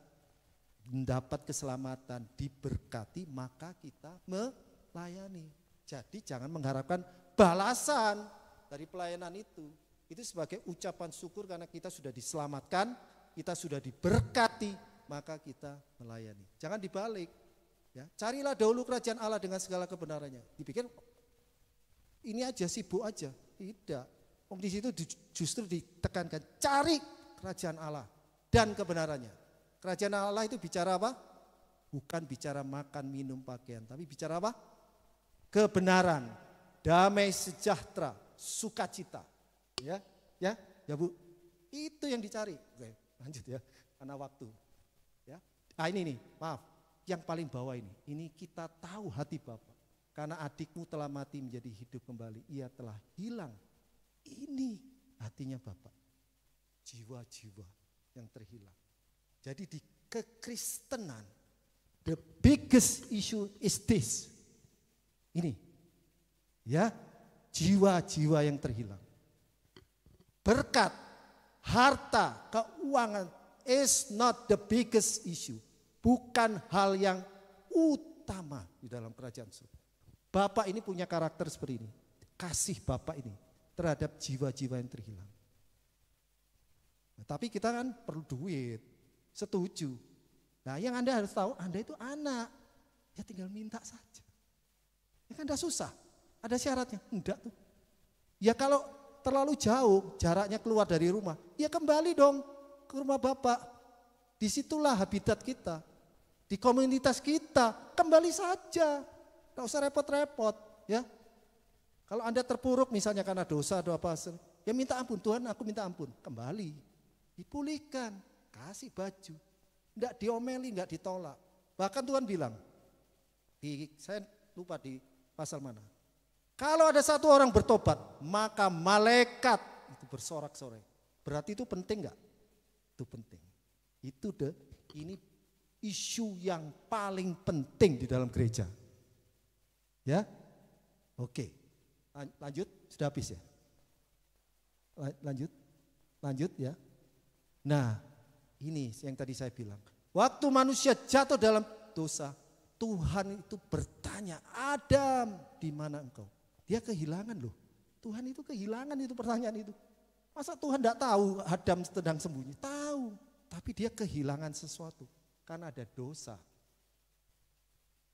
mendapat keselamatan, diberkati, maka kita melayani. Jadi jangan mengharapkan balasan dari pelayanan itu. Itu sebagai ucapan syukur karena kita sudah diselamatkan, kita sudah diberkati, maka kita melayani. Jangan dibalik. Ya, carilah dahulu kerajaan Allah dengan segala kebenarannya. Dipikir ini aja, sibuk aja. Tidak. Di situ justru ditekankan, cari kerajaan Allah dan kebenarannya. Kerajaan Allah itu bicara apa? Bukan bicara makan, minum, pakaian, tapi bicara apa? Kebenaran, damai sejahtera, sukacita. Ya Bu. Itu yang dicari. Oke, lanjut ya, karena waktu. Ya. Ini nih, maaf, yang paling bawah ini kita tahu hati Bapak. Karena adikmu telah mati menjadi hidup kembali, ia telah hilang. Ini hatinya Bapak. Jiwa-jiwa yang terhilang. Jadi di kekristenan, the biggest issue is this. Ini, ya, jiwa-jiwa yang terhilang. Berkat, harta, keuangan is not the biggest issue. Bukan hal yang utama di dalam kerajaan surga. Bapak ini punya karakter seperti ini. Kasih Bapak ini terhadap jiwa-jiwa yang terhilang. Nah, tapi kita kan perlu duit, setuju. Nah, yang Anda harus tahu, Anda itu anak. Ya tinggal minta saja. Ya kan enggak susah. Ada syaratnya? Enggak tuh. Ya kalau terlalu jauh jaraknya keluar dari rumah, ya kembali dong ke rumah Bapak. Disitulah habitat kita. Di komunitas kita, kembali saja. Enggak usah repot-repot, ya. Kalau Anda terpuruk misalnya karena dosa atau apa, ya minta ampun, Tuhan aku minta ampun. Kembali, dipulihkan, kasih baju. Enggak diomeli, enggak ditolak. Bahkan Tuhan bilang, saya lupa di pasal mana. Kalau ada satu orang bertobat, maka malaikat itu bersorak-sorai. Berarti itu penting enggak? Itu penting. Ini isu yang paling penting di dalam gereja. Ya, oke, lanjut, sudah habis ya. Lanjut ya. Nah, ini yang tadi saya bilang. Waktu manusia jatuh dalam dosa, Tuhan itu bertanya, Adam, di mana engkau? Dia kehilangan loh. Tuhan itu kehilangan itu pertanyaan itu. Masa Tuhan tidak tahu Adam sedang sembunyi? Tahu, tapi dia kehilangan sesuatu karena ada dosa.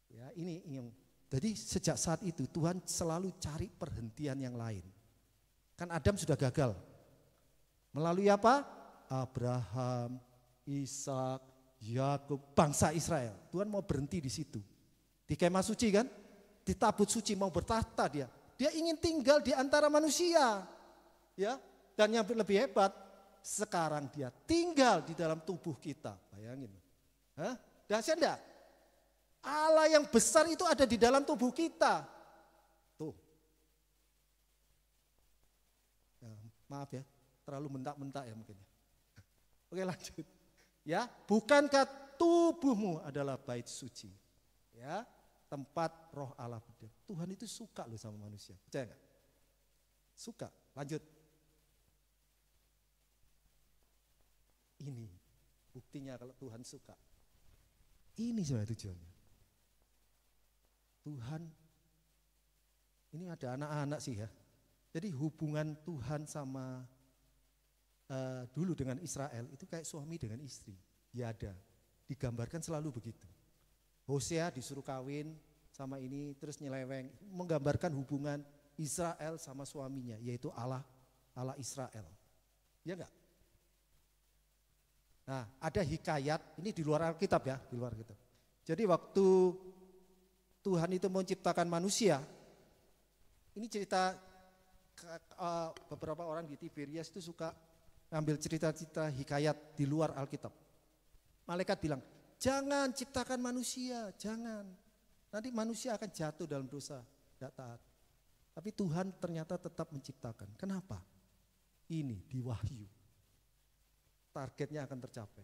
Ya, ini yang jadi sejak saat itu Tuhan selalu cari perhentian yang lain. Kan Adam sudah gagal. Melalui apa? Abraham, Ishak, Yakub, bangsa Israel. Tuhan mau berhenti di situ. Di kemah suci kan? Di tabut suci mau bertahta dia. Dia ingin tinggal di antara manusia. Ya, dan yang lebih hebat, sekarang dia tinggal di dalam tubuh kita. Bayangin. Hah? Dahsyat enggak? Allah yang besar itu ada di dalam tubuh kita. Tuh. Ya, maaf ya, terlalu mentak-mentak ya mungkin. Oke, lanjut. Ya, bukankah tubuhmu adalah bait suci? Ya, tempat roh Allah berdiam. Tuhan itu suka loh sama manusia. Percaya enggak? Suka. Lanjut. Ini buktinya kalau Tuhan suka. Ini sebenarnya tujuannya. Tuhan, ini ada anak-anak sih ya. Jadi hubungan Tuhan sama dulu dengan Israel itu kayak suami dengan istri. Ya ada, digambarkan selalu begitu. Hosea disuruh kawin sama ini terus nyeleweng, menggambarkan hubungan Israel sama suaminya yaitu Allah Allah Israel. Ya enggak? Nah, ada hikayat, ini di luar Alkitab ya, di luar Alkitab. Jadi waktu Tuhan itu menciptakan manusia, ini cerita beberapa orang di Tiberias itu suka ngambil cerita-cerita hikayat di luar Alkitab. Malaikat bilang, jangan ciptakan manusia, jangan. Nanti manusia akan jatuh dalam dosa, tidak taat. Tapi Tuhan ternyata tetap menciptakan. Kenapa? Ini di Wahyu. Targetnya akan tercapai.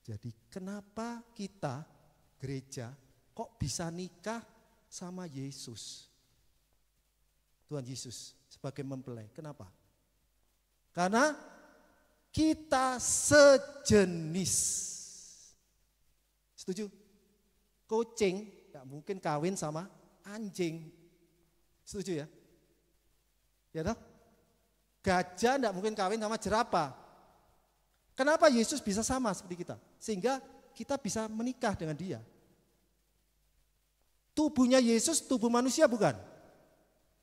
Jadi kenapa kita gereja kok bisa nikah sama Yesus? Tuhan Yesus sebagai mempelai. Kenapa? Karena kita sejenis. Setuju? Kucing gak mungkin kawin sama anjing. Setuju ya? Ya toh? Gajah gak mungkin kawin sama jerapah. Kenapa Yesus bisa sama seperti kita? Sehingga kita bisa menikah dengan dia. Tubuhnya Yesus tubuh manusia bukan?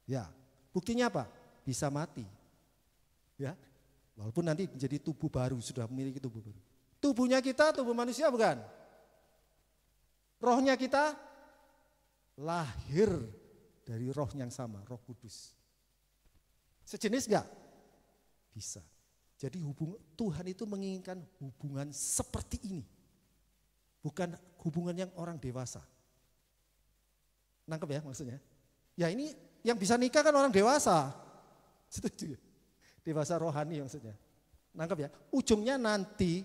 Ya, buktinya apa? Bisa mati. Ya, walaupun nanti menjadi tubuh baru, sudah memiliki tubuh baru. Tubuhnya kita tubuh manusia bukan? Rohnya kita lahir dari roh yang sama, Roh Kudus. Sejenis enggak? Bisa. Jadi Tuhan itu menginginkan hubungan seperti ini. Bukan hubungan yang orang dewasa. Nangkep ya maksudnya? Ya ini yang bisa nikah kan orang dewasa. Setuju ya? Dewasa rohani maksudnya. Nangkep ya? Ujungnya nanti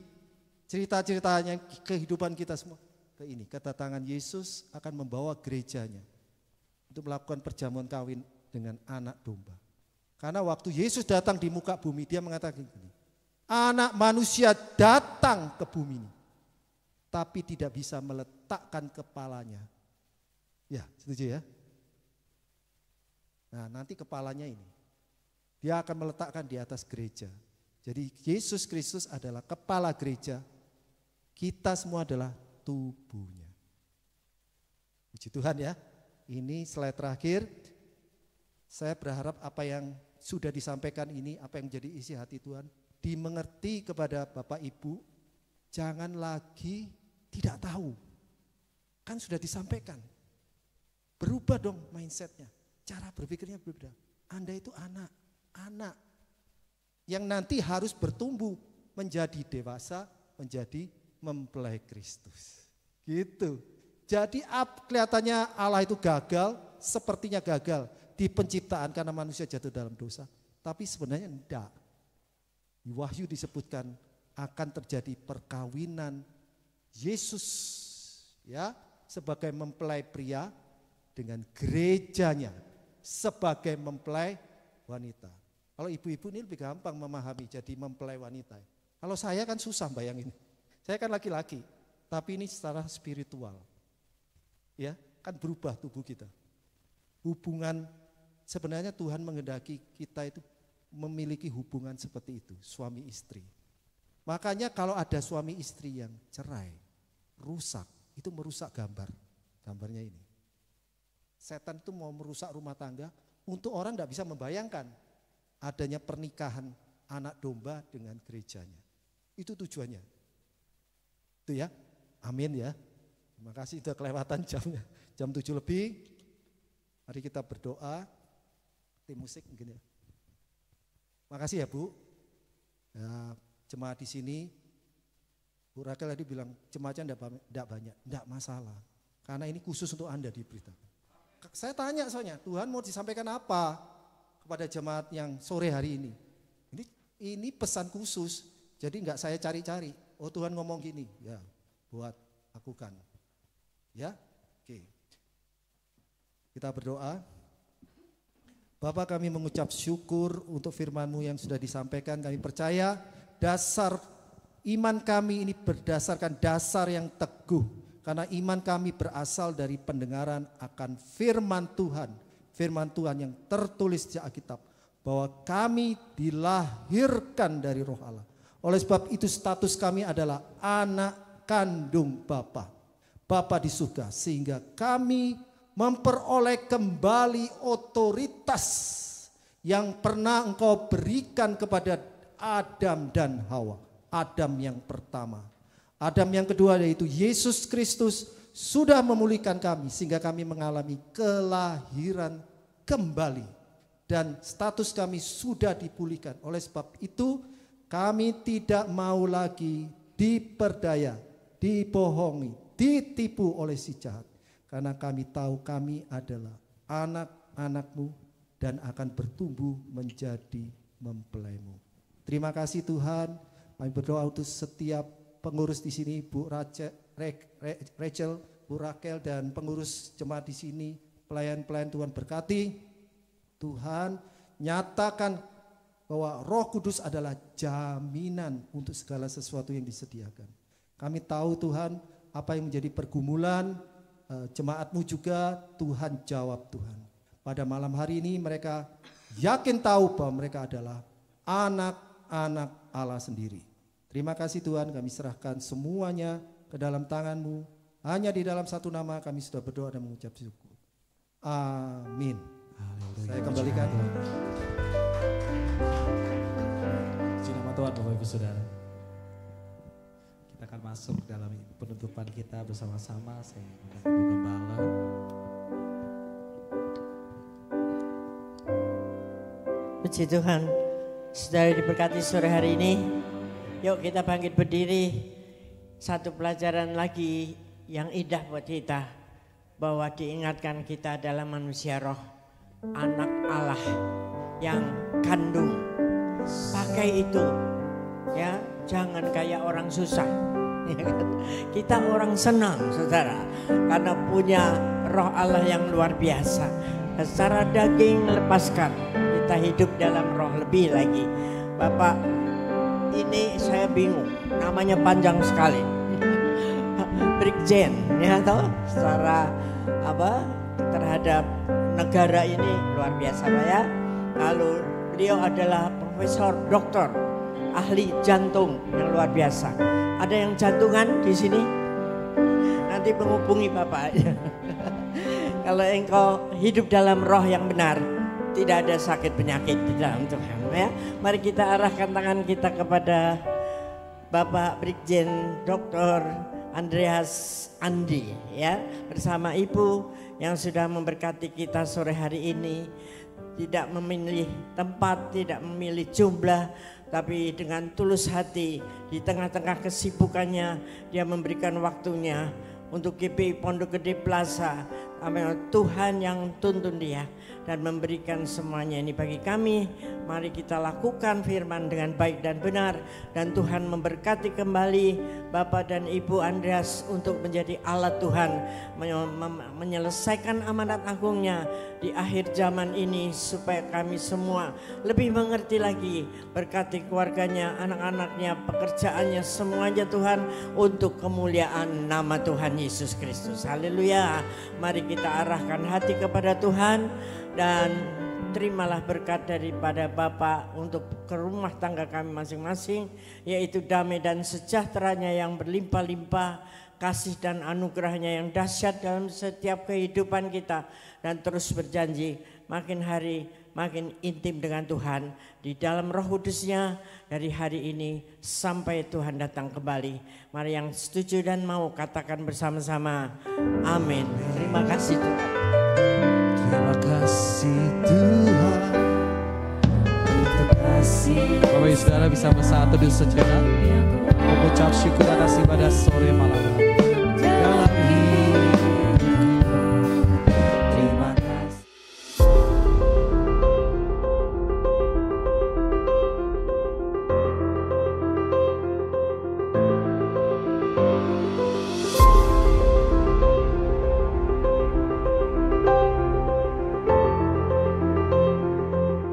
cerita-ceritanya kehidupan kita semua ke ini. Kedatangan Yesus akan membawa gerejanya untuk melakukan perjamuan kawin dengan anak domba. Karena waktu Yesus datang di muka bumi, dia mengatakan gini, anak manusia datang ke bumi ini, tapi tidak bisa meletakkan kepalanya. Ya, setuju ya? Nah, nanti kepalanya ini, dia akan meletakkan di atas gereja. Jadi Yesus Kristus adalah kepala gereja, kita semua adalah tubuhnya. Puji Tuhan ya, ini slide terakhir. Saya berharap apa yang sudah disampaikan ini, apa yang menjadi isi hati Tuhan, dimengerti kepada Bapak Ibu, jangan lagi tidak tahu. Kan sudah disampaikan. Berubah dong mindsetnya, cara berpikirnya berbeda. Anda itu anak yang nanti harus bertumbuh menjadi dewasa, menjadi mempelai Kristus. Gitu. Jadi kelihatannya Allah itu gagal, sepertinya gagal di penciptaan karena manusia jatuh dalam dosa. Tapi sebenarnya enggak. Di Wahyu disebutkan akan terjadi perkawinan Yesus ya sebagai mempelai pria dengan gerejanya sebagai mempelai wanita. Kalau ibu-ibu ini lebih gampang memahami jadi mempelai wanita. Kalau saya kan susah bayangin. Saya kan laki-laki, tapi ini secara spiritual. Ya, kan berubah tubuh kita. Hubungan sebenarnya Tuhan menghendaki kita itu memiliki hubungan seperti itu, suami istri. Makanya kalau ada suami istri yang cerai, rusak, itu merusak gambarnya ini. Setan itu mau merusak rumah tangga, untuk orang tidak bisa membayangkan adanya pernikahan anak domba dengan gerejanya. Itu tujuannya. Itu ya, amin ya. Terima kasih sudah kelewatan jamnya, jam 7 lebih. Mari kita berdoa. Tim musik mungkin ya. Makasih ya Bu. Ya, jemaat di sini, Bu Rakel tadi bilang jemaatnya enggak banyak, enggak masalah. Karena ini khusus untuk Anda diberitakan. Saya tanya soalnya, Tuhan mau disampaikan apa kepada jemaat yang sore hari ini? Ini pesan khusus, jadi enggak saya cari-cari. Oh Tuhan ngomong gini, ya buat lakukan. Ya, oke. Kita berdoa. Bapak, kami mengucap syukur untuk firman-Mu yang sudah disampaikan. Kami percaya dasar iman kami ini berdasarkan dasar yang teguh. Karena iman kami berasal dari pendengaran akan firman Tuhan. Firman Tuhan yang tertulis di Alkitab. Bahwa kami dilahirkan dari Roh Allah. Oleh sebab itu status kami adalah anak kandung Bapa. Bapa di surga, sehingga kami memperoleh kembali otoritas yang pernah Engkau berikan kepada Adam dan Hawa. Adam yang pertama. Adam yang kedua yaitu Yesus Kristus sudah memulihkan kami sehingga kami mengalami kelahiran kembali. Dan status kami sudah dipulihkan. Oleh sebab itu kami tidak mau lagi diperdaya, dibohongi, ditipu oleh si jahat. Karena kami tahu kami adalah anak-anak-Mu dan akan bertumbuh menjadi mempelai-Mu. Terima kasih Tuhan. Kami berdoa untuk setiap pengurus di sini, Bu Rachel, Bu Raquel dan pengurus jemaat di sini, pelayan-pelayan Tuhan berkati. Tuhan nyatakan bahwa Roh Kudus adalah jaminan untuk segala sesuatu yang disediakan. Kami tahu Tuhan apa yang menjadi pergumulan jemaat-Mu juga, Tuhan jawab Tuhan. Pada malam hari ini mereka yakin tahu bahwa mereka adalah anak-anak Allah sendiri. Terima kasih Tuhan, kami serahkan semuanya ke dalam tangan-Mu. Hanya di dalam satu nama kami sudah berdoa dan mengucap syukur. Amin. Saya kembalikan. Puji nama Tuhan Bapak Ibu Saudara. Kita akan masuk dalam penutupan kita bersama-sama. Saya undang Ibu Gembala. Puji Tuhan, saudara diberkati sore hari ini. Yuk kita bangkit berdiri. Satu pelajaran lagi yang indah buat kita. Bahwa diingatkan kita adalah manusia roh. Anak Allah yang kandung. Pakai itu. Ya, jangan kayak orang susah. Kita orang senang saudara. Karena punya roh Allah yang luar biasa. Secara daging lepaskan. Kita hidup dalam roh lebih lagi. Bapak, ini saya bingung. Namanya panjang sekali. Brigjen, ya tahu? Secara apa? Terhadap negara ini luar biasa Pak ya. Lalu beliau adalah profesor doktor ahli jantung yang luar biasa. Ada yang jantungan di sini? Nanti menghubungi Bapak. Kalau engkau hidup dalam roh yang benar, tidak ada sakit penyakit di dalam Tuhan ya. Mari kita arahkan tangan kita kepada Bapak Brigjen Dr. Andreas Andi ya, bersama Ibu yang sudah memberkati kita sore hari ini. Tidak memilih tempat, tidak memilih jumlah, tapi dengan tulus hati di tengah-tengah kesibukannya dia memberikan waktunya untuk GPI Pondok Gede Plaza. Tuhan yang tuntun dia dan memberikan semuanya ini bagi kami. Mari kita lakukan firman dengan baik dan benar, dan Tuhan memberkati kembali Bapak dan Ibu Andreas untuk menjadi alat Tuhan menyelesaikan amanat agungnya di akhir zaman ini, supaya kami semua lebih mengerti lagi. Berkati keluarganya, anak-anaknya, pekerjaannya, semuanya Tuhan untuk kemuliaan nama Tuhan Yesus Kristus. Haleluya. Mari kita arahkan hati kepada Tuhan dan terimalah berkat daripada Bapa untuk ke rumah tangga kami masing-masing, yaitu damai dan sejahteranya yang berlimpah-limpah, kasih dan anugerahnya yang dahsyat dalam setiap kehidupan kita, dan terus berjanji makin hari makin intim dengan Tuhan di dalam Roh Kudus-Nya dari hari ini sampai Tuhan datang kembali. Mari yang setuju dan mau katakan bersama-sama amin. Terima kasih Tuhan. Terima kasih Tuhan. Terima kasih. Bapak Ibu Saudara bisa bersatu di sejenak mengucap syukur atas ibadah sore malam.